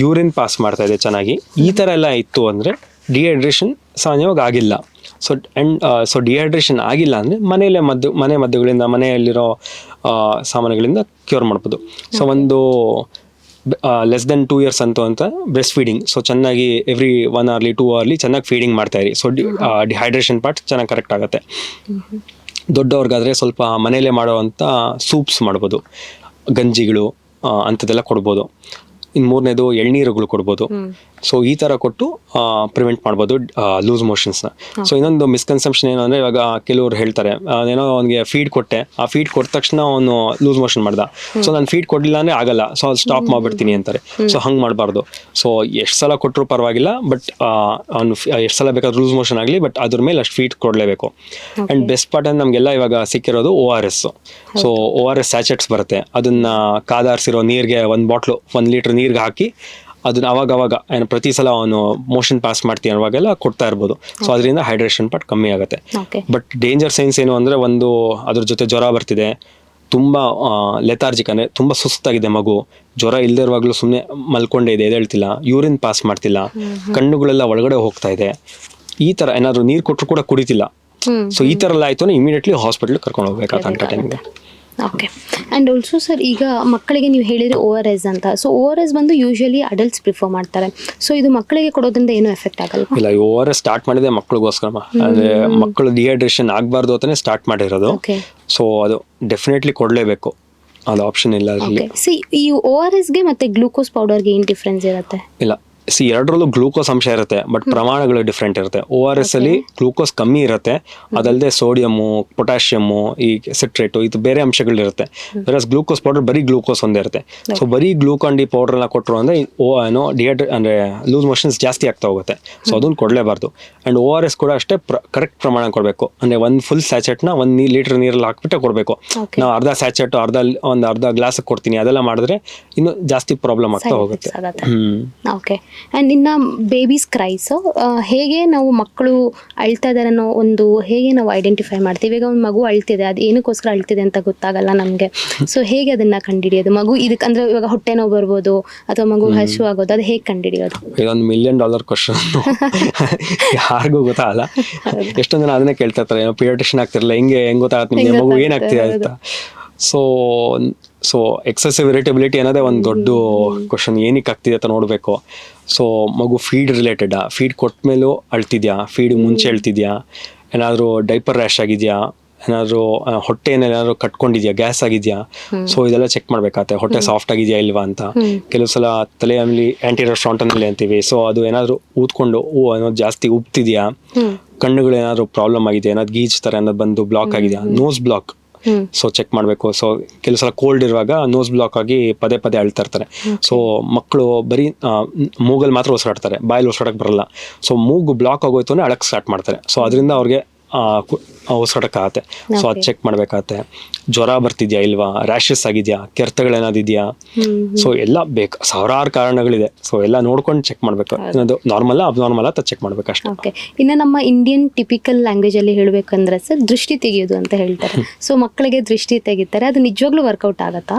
ಯೂರಿನ್ ಪಾಸ್ ಮಾಡ್ತಾ ಇದೆ ಚೆನ್ನಾಗಿ, ಈ ಥರ ಎಲ್ಲ ಇತ್ತು ಅಂದರೆ ಡಿಹೈಡ್ರೇಷನ್ ಸಾಮಾನ್ಯವಾಗಿ ಆಗಿಲ್ಲ. ಸೊ ಡಿಹೈಡ್ರೇಷನ್ ಆಗಿಲ್ಲ ಅಂದರೆ ಮನೆ ಮದ್ದುಗಳಿಂದ, ಮನೆಯಲ್ಲಿರೋ ಸಾಮಾನುಗಳಿಂದ ಕ್ಯೂರ್ ಮಾಡ್ಬೋದು. ಸೊ ಒಂದು ಲೆಸ್ ದೆನ್ 2 years ಅಂತ ಬ್ರೆಸ್ಟ್ ಫೀಡಿಂಗ್. ಸೊ ಚೆನ್ನಾಗಿ ಎವ್ರಿ 1 hourly 2 hourly ಚೆನ್ನಾಗಿ ಫೀಡಿಂಗ್ ಮಾಡ್ತಾ ಇರಿ. ಸೊ ಡಿಹೈಡ್ರೇಷನ್ ಪಾರ್ಟ್ ಚೆನ್ನಾಗಿ ಕರೆಕ್ಟ್ ಆಗುತ್ತೆ. ದೊಡ್ಡವ್ರಿಗಾದರೆ ಸ್ವಲ್ಪ ಮನೆಯಲ್ಲೇ ಮಾಡೋವಂಥ ಸೂಪ್ಸ್ ಮಾಡ್ಬೋದು, ಗಂಜಿಗಳು ಅಂಥದ್ದೆಲ್ಲ ಕೊಡ್ಬೋದು. ಇನ್ನು ಮೂರನೇದು ಎಳ್ನೀರುಗಳು ಕೊಡ್ಬೋದು. ಸೊ ಈ ಥರ ಕೊಟ್ಟು ಪ್ರಿವೆಂಟ್ ಮಾಡ್ಬೋದು ಲೂಸ್ ಮೋಷನ್ಸ್ನ. ಸೊ ಇನ್ನೊಂದು ಮಿಸ್ಕನ್ಸೆಪ್ಷನ್ ಏನು ಅಂದರೆ, ಇವಾಗ ಕೆಲವ್ರು ಹೇಳ್ತಾರೆ, ಏನೋ ಅವನಿಗೆ ಫೀಡ್ ಕೊಟ್ಟೆ, ಆ ಫೀಡ್ ಕೊಟ್ಟ ತಕ್ಷಣ ಅವನು ಲೂಸ್ ಮೋಷನ್ ಮಾಡ್ದ, ಸೊ ನಾನು ಫೀಡ್ ಕೊಡಲಿಲ್ಲ ಅಂದರೆ ಆಗಲ್ಲ, ಸೊ ಅದು ಸ್ಟಾಪ್ ಮಾಡಿಬಿಡ್ತೀನಿ ಅಂತಾರೆ. ಸೊ ಹಂಗೆ ಮಾಡಬಾರ್ದು. ಸೊ ಎಷ್ಟು ಸಲ ಕೊಟ್ಟರು ಪರವಾಗಿಲ್ಲ, ಬಟ್ ಅವನು ಎಷ್ಟು ಸಲ ಬೇಕಾದ್ರೂ ಲೂಸ್ ಮೋಷನ್ ಆಗಲಿ, ಬಟ್ ಅದ್ರ ಮೇಲೆ ಅಷ್ಟು ಫೀಡ್ ಕೊಡಲೇಬೇಕು. ಆ್ಯಂಡ್ ಬೆಸ್ಟ್ ಪಾರ್ಟ್ ಅಂದರೆ ನಮಗೆಲ್ಲ ಇವಾಗ ಸಿಕ್ಕಿರೋದು ORS. ಸೊ ORS ಸ್ಯಾಚೆಟ್ಸ್ ಬರುತ್ತೆ, ಅದನ್ನು ಕಾದಾರಿಸಿರೋ ನೀರಿಗೆ 1 ಬಾಟ್ಲು 1 ಲೀಟ್ರ್ ನೀರಿಗೆ ಹಾಕಿ ಅದನ್ನ ಅವಾಗ ಏನು ಪ್ರತಿ ಸಲ ಅವನು ಮೋಷನ್ ಪಾಸ್ ಮಾಡ್ತೀನಿ ಅವಾಗೆಲ್ಲ ಕೊಡ್ತಾ ಇರ್ಬೋದು. ಸೊ ಅದರಿಂದ ಹೈಡ್ರೇಷನ್ ಪಾರ್ಟ್ ಕಮ್ಮಿ ಆಗುತ್ತೆ. ಬಟ್ ಡೇಂಜರ್ ಸೈನ್ಸ್ ಏನು ಅಂದರೆ, ಒಂದು ಅದ್ರ ಜೊತೆ ಜ್ವರ ಬರ್ತಿದೆ, ತುಂಬ ಲೆಥಾರ್ಜಿಕ್ ಅಂದರೆ ತುಂಬ ಸುಸ್ತಾಗಿದೆ ಮಗು, ಜ್ವರ ಇಲ್ಲದೇ ಇರುವಾಗಲೂ ಸುಮ್ಮನೆ ಮಲ್ಕೊಂಡೇ ಇದೆ, ಎದ್ದೇಳ್ತಿಲ್ಲ, ಯೂರಿನ್ ಪಾಸ್ ಮಾಡ್ತಿಲ್ಲ, ಕಣ್ಣುಗಳೆಲ್ಲ ಒಳಗಡೆ ಹೋಗ್ತಾ ಇದೆ, ಈ ಥರ ಏನಾದರೂ ನೀರು ಕೊಟ್ಟರು ಕೂಡ ಕುಡಿತಿಲ್ಲ. ಸೊ ಈ ಥರ ಎಲ್ಲ ಆಯಿತು ಅಂದ್ರೆ ಇಮಿಡಿಯೇಟ್ಲಿ ಹಾಸ್ಪಿಟ್ಲ್ ಕರ್ಕೊಂಡು ಹೋಗ್ಬೇಕಾದಂಥ ಟೈಮ್ಗೆ. ಓಕೆ. ಆ್ಯಂಡ್ ಆಲ್ಸೋ ಸರ್, ಈಗ ಮಕ್ಕಳಿಗೆ ನೀವು ಹೇಳಿದ್ರೆ ORS ಅಂತ. ಸೊ ORS ಬಂದು ಯೂಶಲಿ ಅಡಲ್ಟ್ಸ್ ಪ್ರಿಫರ್ ಮಾಡ್ತಾರೆ. ಸೊ ಇದು ಮಕ್ಕಳಿಗೆ ಕೊಡೋದ್ರಿಂದ ಏನು ಎಫೆಕ್ಟ್ ಆಗಲ್ಲ? ಇಲ್ಲ, ORS ಸ್ಟಾರ್ಟ್ ಮಾಡಿದೆ ಮಕ್ಕಳಿಗೋಸ್ಕರ, ಅಂದರೆ ಮಕ್ಕಳು ಡಿಹೈಡ್ರೇಷನ್ ಆಗಬಾರ್ದು ಅಂತಾನೆ ಸ್ಟಾರ್ಟ್ ಮಾಡಿರೋದು. ಸೊ ಅದು ಡೆಫಿನೆಟ್ಲಿ ಕೊಡಲೇಬೇಕು, ಅದು ಆಪ್ಷನ್ ಇಲ್ಲ ಅದರಲ್ಲಿ. ಈ ORSಗೆ ಮತ್ತೆ ಗ್ಲೂಕೋಸ್ ಪೌಡರ್ಗೆ ಏನು ಡಿಫ್ರೆನ್ಸ್ ಇರುತ್ತೆ? ಇಲ್ಲ, ಎರಡರಲ್ಲೂ ಗ್ಲೂಕೋಸ್ ಅಂಶ ಇರುತ್ತೆ, ಬಟ್ ಪ್ರಮಾಣಗಳು ಡಿಫ್ರೆಂಟ್ ಇರುತ್ತೆ. ORS ಅಲ್ಲಿ ಗ್ಲೂಕೋಸ್ ಕಮ್ಮಿ ಇರುತ್ತೆ, ಅದಲ್ಲದೆ ಸೋಡಿಯಮ್ಮು, ಪೊಟ್ಯಾಷಿಯಮ್ಮು, ಈ ಸಿಟ್ರೇಟು, ಇದು ಬೇರೆ ಅಂಶಗಳಿರುತ್ತೆ. ಗ್ಲೂಕೋಸ್ ಪೌಡರ್ ಬರೀ ಗ್ಲೂಕೋಸ್ ಒಂದೇ ಇರುತ್ತೆ. ಸೊ ಬರೀ ಗ್ಲೂಕಾನ್ ಡಿ ಪೌಡರ್ ಎಲ್ಲ ಕೊಟ್ಟರು ಅಂದರೆ ಅಂದರೆ ಲೂಸ್ ಮೋಷನ್ಸ್ ಜಾಸ್ತಿ ಆಗ್ತಾ ಹೋಗುತ್ತೆ. ಸೊ ಅದನ್ನು ಕೊಡಲೇಬಾರ್ದು. ಆ್ಯಂಡ್ ORS ಕೂಡ ಅಷ್ಟೇ ಕರೆಕ್ಟ್ ಪ್ರಮಾಣ ಕೊಡಬೇಕು. ಅಂದರೆ ಒಂದು ಫುಲ್ ಸ್ಯಾಚೆಟ್ನ 1 ಲೀಟರ್ ನೀರಲ್ಲಿ ಹಾಕ್ಬಿಟ್ಟೆ ಕೊಡಬೇಕು. ನಾವು ಅರ್ಧ ಸ್ಯಾಚೆಟ್ ಅರ್ಧ ಗ್ಲಾಸ್ ಕೊಡ್ತೀನಿ, ಅದೆಲ್ಲ ಮಾಡಿದ್ರೆ ಇನ್ನೂ ಜಾಸ್ತಿ ಪ್ರಾಬ್ಲಮ್ ಆಗ್ತಾ ಹೋಗುತ್ತೆ. ಓಕೆ. ಆ್ಯಂಡ್ ಇನ್ನು ಬೇಬೀಸ್ ಕ್ರೈಸ್, ಹೇಗೆ ನಾವು ಮಕ್ಕಳು ಅಳ್ತಾ ಇದ್ದಾರೆ ಅನ್ನೋ ಒಂದು ಹೇಗೆ ನಾವು ಐಡೆಂಟಿಫೈ ಮಾಡ್ತೀವಿ? ಈಗ ಒಂದು ಮಗು ಅಳ್ತಿದೆ, ಅದು ಏನಕ್ಕೋಸ್ಕರ ಅಳ್ತಿದೆ ಅಂತ ಗೊತ್ತಾಗಲ್ಲ ನಮಗೆ. ಸೊ ಹೇಗೆ ಅದನ್ನು ಕಂಡುಹಿಡಿಯೋದು? ಮಗು ಇದಕ್ಕೆ ಅಂದರೆ ಇವಾಗ ಹೊಟ್ಟೆ ನೋವು ಬರ್ಬೋದು ಅಥವಾ ಮಗು ಹಸು ಆಗೋದು, ಅದು ಹೇಗೆ ಕಂಡುಹಿಡಿಯೋದು? ಇದೊಂದು $1 million ಕ್ವಶನ್. ಯಾರಿಗೂ ಗೊತ್ತಾಗಲ್ಲ. ಎಷ್ಟೊಂದು ಜನ ಅದನ್ನೇ ಕೇಳ್ತಾ ಇರ್ತಾರೆ, ಏನೋ ಪೀಡಿಯಾಟ್ರಿಷಿಯನ್ ಆಗ್ತಿರಲ್ಲ, ಹೆಂಗೆ ಗೊತ್ತಾಗುತ್ತೆ ನಿಮಗೆ ಮಗು ಏನಾಗ್ತಿದೆ ಅಂತ. ಸೊ ಎಕ್ಸೆಸಿವ್ ಇರಿಟಬಿಲಿಟಿ ಅನ್ನೋದೇ ಒಂದು ದೊಡ್ಡ ಕ್ವಶನ್. ಏನಕ್ಕೆ ಆಗ್ತಿದೆ ಅಂತ ನೋಡಬೇಕು. ಸೊ ಮಗು ಫೀಡ್ ರಿಲೇಟೆಡಾ, ಫೀಡ್ ಕೊಟ್ಟ ಮೇಲೂ ಅಳ್ತಿದ್ಯಾ, ಫೀಡ್ ಮುಂಚೆ ಅಳ್ತಿದ್ಯಾ, ಏನಾದರೂ ಡೈಪರ್ ರ್ಯಾಶ್ ಆಗಿದೆಯಾ, ಏನಾದರೂ ಹೊಟ್ಟೆನೇನಾದ್ರು ಕಟ್ಕೊಂಡಿದ್ಯಾ, ಗ್ಯಾಸ್ ಆಗಿದೆಯಾ, ಸೊ ಇದೆಲ್ಲ ಚೆಕ್ ಮಾಡಬೇಕಾಗತ್ತೆ. ಹೊಟ್ಟೆ ಸಾಫ್ಟ್ ಆಗಿದೆಯಾ ಇಲ್ವಾ ಅಂತ. ಕೆಲವು ಸಲ ತಲೆಯಲ್ಲಿ ಆಂಟಿರಿಯರ್ ಫ್ರಾಂಟನಲ್ಲಿ ಅಂತೀವಿ, ಸೊ ಅದು ಏನಾದರೂ ಊದ್ಕೊಂಡು ಏನೋ ಜಾಸ್ತಿ ಉಬ್ತಿದೆಯಾ, ಕಣ್ಣುಗಳು ಏನಾದರೂ ಪ್ರಾಬ್ಲಮ್ ಆಗಿದೆಯಾ, ಏನಾದ್ರು ಗೀಚ್ ಥರ ಏನಾದ್ರು ಬಂದು ಬ್ಲಾಕ್ ಆಗಿದೆಯಾ, ನೋಸ್ ಬ್ಲಾಕ್, ಸೊ ಚೆಕ್ ಮಾಡಬೇಕು. ಸೊ ಕೆಲವು ಸಲ ಕೋಲ್ಡ್ ಇರುವಾಗ ನೋಸ್ ಬ್ಲಾಕ್ ಆಗಿ ಪದೇ ಪದೇ ಅಳ್ತಾ ಇರ್ತಾರೆ. ಸೊ ಮಕ್ಕಳು ಬರೀ ಮೂಗಲ್ಲಿ ಮಾತ್ರ ಉಸಿರಾಡ್ತಾರೆ, ಬಾಯಲ್ಲಿ ಉಸಿರಾಡಕ್ಕೆ ಬರಲ್ಲ. ಸೊ ಮೂಗು ಬ್ಲಾಕ್ ಆಗೋಯ್ತು ಅಂದರೆ ಅಳಕ್ಕೆ ಸ್ಟಾರ್ಟ್ ಮಾಡ್ತಾರೆ. ಸೊ ಅದರಿಂದ ಅವ್ರಿಗೆ ಉಸಿರಾಡಕ್ಕಾಗತ್ತೆ. ಸೊ ಅದು ಚೆಕ್ ಮಾಡಬೇಕಾಗತ್ತೆ. ಜ್ವರ ಬರ್ತಿದ್ಯಾ ಇಲ್ವಾ, ರ್ಯಾಷಸ್ ಆಗಿದೆಯಾ, ಕೆರೆತಗಳೇನಾದಿದೆಯಾ, ಸೊ ಎಲ್ಲ ಬೇಕು, ಸಾವಿರಾರು ಕಾರಣಗಳಿದೆ. ಸೊ ಎಲ್ಲ ನೋಡ್ಕೊಂಡು ಚೆಕ್ ಮಾಡಬೇಕು, ಅದು ನಾರ್ಮಲ್ ಅಬ್ನಾರ್ಮಲ್ ಅಂತ ಚೆಕ್ ಮಾಡ್ಬೇಕು ಅಷ್ಟೇ. ಓಕೆ. ಇನ್ನು ನಮ್ಮ ಇಂಡಿಯನ್ ಟಿಪಿಕಲ್ ಲ್ಯಾಂಗ್ವೇಜಲ್ಲಿ ಹೇಳಬೇಕಂದ್ರೆ ಸರ್, ದೃಷ್ಟಿ ತೆಗೆಯೋದು ಅಂತ ಹೇಳ್ತಾರೆ. ಸೊ ಮಕ್ಕಳಿಗೆ ದೃಷ್ಟಿ ತೆಗಿತಾರೆ, ಅದು ನಿಜವಾಗ್ಲೂ ವರ್ಕೌಟ್ ಆಗುತ್ತಾ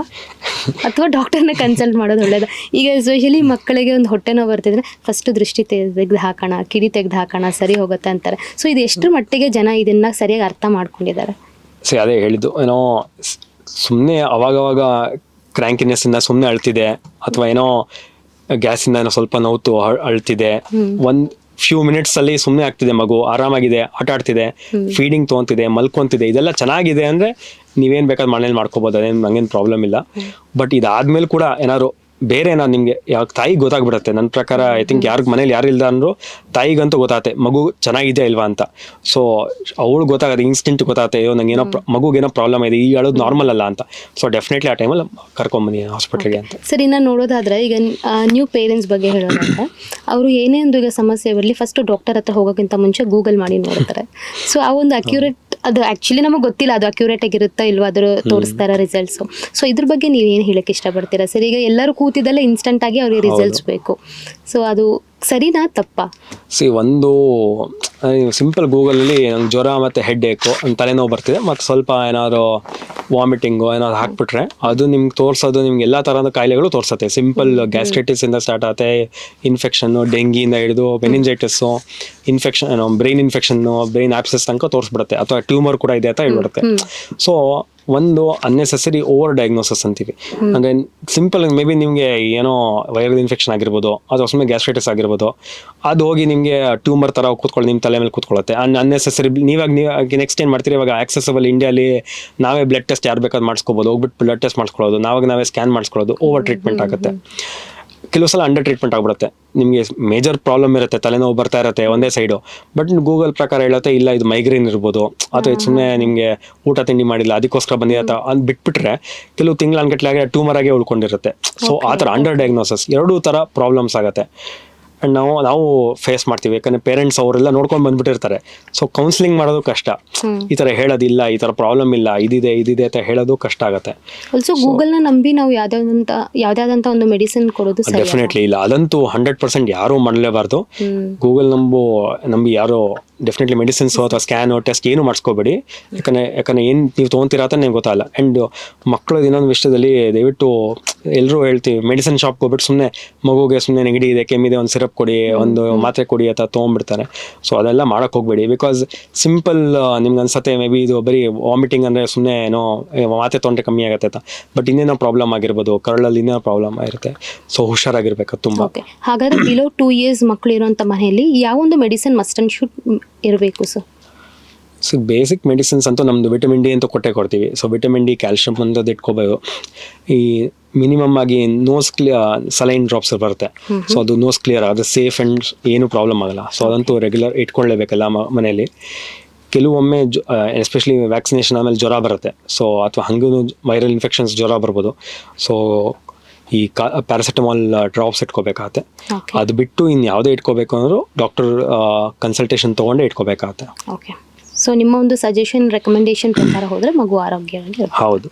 ಅಥವಾ ಡಾಕ್ಟರ್ನ ಕನ್ಸಲ್ಟ್ ಮಾಡೋದು ಒಳ್ಳೇದು? ಈಗ ಎಸ್ಪೆಷಲಿ ಮಕ್ಕಳಿಗೆ ಒಂದು ಹೊಟ್ಟೆ ನೋವು ಬರ್ತಿದ್ರೆ ಫಸ್ಟ್ ದೃಷ್ಟಿ ತೆಗೆದು ಹಾಕೋಣ, ಕಿಡಿ ತೆಗೆದು ಹಾಕೋಣ, ಸರಿ ಹೋಗುತ್ತೆ ಅಂತಾರೆ. ಸೊ ಇದು ಎಷ್ಟರ ಮಟ್ಟಿಗೆ ಜನ ಇದನ್ನ ಸರಿಯಾಗಿ ಅರ್ಥ ಮಾಡ್ಕೊಂಡಿದ್ದಾರೆ? ಸರಿ, ಅದೇ ಹೇಳಿದ್ದು, ಏನೋ ಸುಮ್ಮನೆ ಅವಾಗವಾಗ ಕ್ರ್ಯಾಂಕಿನೆಸ್ಸಿಂದ ಸುಮ್ಮನೆ ಅಳ್ತಿದೆ, ಅಥವಾ ಏನೋ ಗ್ಯಾಸಿಂದ ಏನೋ ಸ್ವಲ್ಪ ನೋವು ಅಳ್ತಿದೆ, ಒಂದು ಫ್ಯೂ ಮಿನಿಟ್ಸಲ್ಲಿ ಸುಮ್ಮನೆ ಆಗ್ತಿದೆ, ಮಗು ಆರಾಮಾಗಿದೆ, ಆಟ ಆಡ್ತಿದೆ, ಫೀಡಿಂಗ್ ತೊಗೊತಿದೆ, ಮಲ್ಕೊಂತಿದೆ, ಇದೆಲ್ಲ ಚೆನ್ನಾಗಿದೆ ಅಂದರೆ ನೀವೇನು ಬೇಕಾದ್ರೆ ಮನೇಲಿ ಮಾಡ್ಕೋಬೋದು, ಅದೇನು ನಂಗೇನು ಪ್ರಾಬ್ಲಮ್ ಇಲ್ಲ. ಬಟ್ ಇದಾದ್ಮೇಲೆ ಕೂಡ ಏನಾದ್ರು ಬೇರೆ ಏನಾದ್ರು ನಿಮಗೆ ಯಾವಾಗ ತಾಯಿಗೆ ಗೊತ್ತಾಗ್ಬಿಡುತ್ತೆ. ನನ್ನ ಪ್ರಕಾರ ಐ ಥಿಂಕ್ ಮನೇಲಿ ಯಾರು ಇಲ್ದ ಅಂದ್ರು ತಾಯಿಗಂತೂ ಗೊತ್ತಾಗುತ್ತೆ ಮಗು ಚೆನ್ನಾಗಿದೆ ಇಲ್ವಾ ಅಂತ. ಸೊ ಅವಳು ಗೊತ್ತಾಗುತ್ತೆ, ಇನ್ಸ್ಟಿಂಕ್ಟ್ ಗೊತ್ತಾಗುತ್ತೆ, ಅಯ್ಯೋ ನಂಗೆ ಏನೋ ಮಗುಗೇನೋ ಪ್ರಾಬ್ಲಮ್ ಇದೆ, ಈ ಹೇಳೋದು ನಾರ್ಮಲ್ ಅಲ್ಲ ಅಂತ. ಸೊ ಡೆಫಿನೆಟ್ಲಿ ಆ ಟೈಮಲ್ಲಿ ಕರ್ಕೊಂಬನ್ನಿ ಹಾಸ್ಪಿಟ್ಲಿಗೆ ಅಂತ. ಸರ್, ಇನ್ನು ನೋಡೋದಾದ್ರೆ ಈಗ ನ್ಯೂ ಪೇರೆಂಟ್ಸ್ ಬಗ್ಗೆ ಹೇಳೋದಾದ್ರೆ, ಅವರು ಏನೇ ಒಂದು ಈಗ ಸಮಸ್ಯೆ ಬರಲಿ ಫಸ್ಟ್ ಡಾಕ್ಟರ್ ಹತ್ರ ಹೋಗೋಕ್ಕಿಂತ ಮುಂಚೆ ಗೂಗಲ್ ಮಾಡಿ ನೋಡ್ತಾರೆ. ಸೊ ಆ ಒಂದು ಅಕ್ಯುರೇಟ್, ಅದು ಆ್ಯಕ್ಚುಲಿ ನಮಗೆ ಗೊತ್ತಿಲ್ಲ ಅದು ಅಕ್ಯುರೇಟ್ ಆಗಿರುತ್ತಾ ಇಲ್ವಾ, ಅದ್ರ ತೋರಿಸ್ತಾರ ರಿಸಲ್ಟ್ಸು. ಸೊ ಇದ್ರ ಬಗ್ಗೆ ನೀವು ಏನು ಹೇಳಕ್ಕೆ ಇಷ್ಟಪಡ್ತೀರಾ ಸರ್? ಈಗ ಎಲ್ಲರೂ ಕೂತಿದ್ದಲ್ಲ ಇನ್ಸ್ಟಂಟ್ ಆಗಿ ಅವ್ರಿಗೆ ರಿಸಲ್ಟ್ಸ್ ಬೇಕು. ಸೊ ಅದು ಸರಿನಾ ತಪ್ಪಾ? ಒಂದು ಸಿಂಪಲ್ ಗೂಗಲಲ್ಲಿ ನಂಗೆ ಜ್ವರ ಮತ್ತು ಹೆಡ್ ಏಕು, ತಲೆನೋವು ಬರ್ತಿದೆ ಮತ್ತು ಸ್ವಲ್ಪ ಏನಾದ್ರು ವಾಮಿಟಿಂಗು ಏನಾದ್ರು ಹಾಕ್ಬಿಟ್ರೆ ಅದು ನಿಮ್ಗೆ ತೋರಿಸೋದು ನಿಮ್ಗೆ ಎಲ್ಲ ಥರದ ಕಾಯಿಲೆಗಳು ತೋರಿಸುತ್ತೆ. ಸಿಂಪಲ್ ಗ್ಯಾಸ್ಟ್ರೈಟಿಸಿಂದ ಸ್ಟಾರ್ಟ್ ಆಗುತ್ತೆ, ಇನ್ಫೆಕ್ಷನ್ನು, ಡೆಂಗಿಯಿಂದ ಹಿಡಿದು meningitis, infection, brain infection, brain abscess ತನಕ ತೋರಿಸ್ಬಿಡುತ್ತೆ, ಅಥವಾ ಟ್ಯೂಮರ್ ಕೂಡ ಇದೆ ಅಂತ ಹೇಳ್ಬಿಡುತ್ತೆ. ಸೊ ಒಂದು ಅನ್ನೆಸೆಸರಿ ಓವರ್ ಡಯಾಗ್ನೋಸಿಸ್ ಅಂತೀವಿ. ಅಂದರೆ ಸಿಂಪಲ್ ಮೇ ಬಿ ನಿಮಗೆ ಏನೋ ವೈರಲ್ ಇನ್ಫೆಕ್ಷನ್ ಆಗಿರ್ಬೋದು, ಅಥವಾ ಸುಮ್ಮನೆ ಗ್ಯಾಸ್ಟ್ರೈಟಿಸ್ ಆಗಿರ್ಬೋದು, ಅದು ಹೋಗಿ ನಿಮಗೆ ಟ್ಯೂಮರ್ ಥರ ಕೂತ್ಕೊಳ್ಳಿ, ನಿಮ್ಮ ತಲೆ ಮೇಲೆ ಕೂತ್ಕೊಳ್ಳುತ್ತೆ. ಅನ್ನೆಸೆಸರಿ ನೀವು ನೆಕ್ಸ್ಟ್ ಏನು ಮಾಡ್ತೀರಿ, ಇವಾಗ ಆಕ್ಸೆಸಬಲ್ ಇಂಡಿಯಾಲಿ ನಾವೇ ಬ್ಲಡ್ ಟೆಸ್ಟ್ ಯಾರು ಬೇಕಾದ್ರೂ ಮಾಡಿಸ್ಕೋಬೋದು, ಹೋಗ್ಬಿಟ್ಟು ಬ್ಲಡ್ ಟೆಸ್ಟ್ ಮಾಡಿಸ್ಕೊಳ್ಳೋದು, ನಾವೇ ಸ್ಕ್ಯಾನ್ ಮಾಡಿಸ್ಕೊಳ್ಳೋದು, ಓವರ್ ಟ್ರೀಟ್ಮೆಂಟ್ ಆಗುತ್ತೆ. ಕೆಲವು ಸಲ ಅಂಡರ್ ಟ್ರೀಟ್ಮೆಂಟ್ ಆಗ್ಬಿಡುತ್ತೆ. ನಿಮಗೆ ಮೇಜರ್ ಪ್ರಾಬ್ಲಮ್ ಇರುತ್ತೆ, ತಲೆನೋವು ಬರ್ತಾ ಇರುತ್ತೆ ಒಂದೇ ಸೈಡು, ಬಟ್ ಗೂಗಲ್ ಪ್ರಕಾರ ಹೇಳುತ್ತೆ ಇಲ್ಲ ಇದು ಮೈಗ್ರೇನ್ ಇರ್ಬೋದು, ಅಥವಾ ಸುಮ್ಮನೆ ನಿಮಗೆ ಊಟ ತಿಂಡಿ ಮಾಡಿಲ್ಲ ಅದಕ್ಕೋಸ್ಕರ ಬಂದಿದೆ ಅಂತ ಅಂದ್ ಬಿಟ್ಬಿಟ್ರೆ ಕೆಲವು ತಿಂಗಳ ಅನ್ಗಟ್ಲಾಗೆ ಟ್ಯೂಮರ್ ಆಗೇ ಉಳ್ಕೊಂಡಿರುತ್ತೆ. ಸೊ ಆ ಥರ ಅಂಡರ್ ಡಯಾಗ್ನೋಸಿಸ್ ಎರಡೂ ಥರ ಪ್ರಾಬ್ಲಮ್ಸ್ ಆಗುತ್ತೆ. ಆ್ಯಂಡ್ ನಾವು ಫೇಸ್ ಮಾಡ್ತೀವಿ, ಯಾಕಂದರೆ ಪೇರೆಂಟ್ಸ್ ಅವರೆಲ್ಲ ನೋಡ್ಕೊಂಡು ಬಂದ್ಬಿಟ್ಟಿರ್ತಾರೆ. ಸೊ ಕೌನ್ಸಿಲಿಂಗ್ ಮಾಡೋದು ಕಷ್ಟ, ಈ ಥರ ಹೇಳೋದಿಲ್ಲ, ಈ ಥರ ಪ್ರಾಬ್ಲಮ್ ಇಲ್ಲ, ಇದಿದೆ ಅಂತ ಹೇಳೋದು ಕಷ್ಟ ಆಗುತ್ತೆ. ಆಲ್ಸೋ ಗೂಗಲ್ನ ನಂಬಿ ನಾವು ಯಾವುದಾದಂಥ ಒಂದು ಮೆಡಿಸಿನ್ ಕೊಡೋದು ಸರಿ ಡೆಫಿನೆಟ್ಲಿ ಇಲ್ಲ, ಅದಂತೂ 100% ಯಾರೂ ಮಾಡಲೇಬಾರ್ದು. ಗೂಗಲ್ ನಂಬಿ ಯಾರು ಡೆಫಿನೆಟ್ಲಿ ಮೆಡಿಸಿನ್ಸು ಅಥವಾ ಸ್ಕ್ಯಾನು ಟೆಸ್ಟ್ ಏನು ಮಾಡಿಸ್ಕೋಬೇಡಿ. ಯಾಕಂದರೆ ಏನು ನೀವು ತೊಗೊತೀರಾ ಅಂತ ನಿಮ್ಗೆ ಗೊತ್ತಾಗಲ್ಲ. ಆ್ಯಂಡ್ ಮಕ್ಕಳು ಇನ್ನೊಂದು ವಿಷಯದಲ್ಲಿ ದಯವಿಟ್ಟು ಎಲ್ಲರೂ ಹೇಳ್ತೀವಿ, ಮೆಡಿಸಿನ್ ಶಾಪ್ಗೆ ಹೋಗ್ಬಿಟ್ಟು ಸುಮ್ಮನೆ ಮಗುಗೆ ಸುಮ್ಮನೆ ನೆಗಡಿ ಇದೆ, ಕೆಮ್ಮಿದೆ, ಒಂದು ಸಿರಪ್ ಕೊಡಿ, ಒಂದು ಮಾತ್ರೆ ಕೊಡಿ ಅಂತ ತೊಗೊಂಡ್ಬಿಡ್ತಾರೆ. ಸೊ ಅದೆಲ್ಲ ಮಾಡೋಕ್ಕೆ ಹೋಗ್ಬೇಡಿ. ಬಿಕಾಸ್ ಸಿಂಪಲ್ ನಿಮ್ಗೆ ಅನ್ಸತ್ತೆ ಮೇ ಬಿ ಇದು ಬರೀ ವಾಮಿಟಿಂಗ್ ಅಂದರೆ ಸುಮ್ಮನೆ ಏನೋ ಮಾತ್ರೆ ತೊಗೊಂಡ್ರೆ ಕಮ್ಮಿ ಆಗುತ್ತೆ ಅಂತ, ಬಟ್ ಇನ್ನೇನೋ ಪ್ರಾಬ್ಲಮ್ ಆಗಿರ್ಬೋದು, ಕರಳಲ್ಲಿ ಇನ್ನೇನೋ ಪ್ರಾಬ್ಲಮ್ ಆಗಿರುತ್ತೆ. ಸೊ ಹುಷಾರಾಗಿರ್ಬೇಕು ತುಂಬ. ಓಕೆ, ಹಾಗಾದರೆ ಬಿಲೋ 2 years ಮಕ್ಕಳು ಇರುವಂಥ ಮನೆಯಲ್ಲಿ ಯಾವೊಂದು ಮೆಡಿಸಿನ್ ಮಸ್ಟ್ ಆ್ಯಂಡ್ ಶುಡ್ ಇರಬೇಕು ಸರ್? ಸೊ ಬೇಸಿಕ್ ಮೆಡಿಸಿನ್ಸ್ ಅಂತೂ ನಮ್ಮದು ವಿಟಮಿನ್ ಡಿ ಅಂತೂ ಕೊಡ್ತೀವಿ. ಸೊ ವಿಟಮಿನ್ ಡಿ, ಕ್ಯಾಲ್ಶಿಯಮ್ ಅಂತದ್ದು ಇಟ್ಕೋಬೇಕು. ಈ ಮಿನಿಮಮ್ ಆಗಿ ನೋಸ್ ಸಲೈನ್ ಡ್ರಾಪ್ಸ್ ಬರುತ್ತೆ. ಸೊ ಅದು ನೋಸ್ ಕ್ಲಿಯರ್ ಅದು ಸೇಫ್ ಆ್ಯಂಡ್ ಏನು ಪ್ರಾಬ್ಲಮ್ ಆಗಲ್ಲ. ಸೊ ಅದಂತೂ ರೆಗ್ಯುಲರ್ ಇಟ್ಕೊಳ್ಳೇಬೇಕಲ್ಲ ಮನೆಯಲ್ಲಿ. ಕೆಲವೊಮ್ಮೆ ಎಸ್ಪೆಷಲಿ ವ್ಯಾಕ್ಸಿನೇಷನ್ ಆಮೇಲೆ ಜ್ವರ ಬರುತ್ತೆ. ಸೊ ಅಥವಾ ಹಂಗೂ ವೈರಲ್ ಇನ್ಫೆಕ್ಷನ್ಸ್ ಜ್ವರ ಬರ್ಬೋದು. ಸೊ ಈ ಪ್ಯಾರಾಸಿಟಮಾಲ್ ಡ್ರಾಪ್ಸ್ ಇಟ್ಕೋಬೇಕಾಗತ್ತೆ. ಅದು ಬಿಟ್ಟು ಇನ್ನು ಯಾವುದೇ ಇಟ್ಕೋಬೇಕು ಅಂದರೂ ಡಾಕ್ಟರ್ ಕನ್ಸಲ್ಟೇಷನ್ ತೊಗೊಂಡೇ ಇಟ್ಕೋಬೇಕಾಗತ್ತೆ. ಓಕೆ, ಸೊ ನಿಮ್ಮ ಒಂದು ಸಜೆಷನ್ ರೆಕಮೆಂಡೇಶನ್ ಪ್ರಕಾರ ಹೋದರೆ ಮಗು ಆರೋಗ್ಯವಾಗಿ ಹೌದು.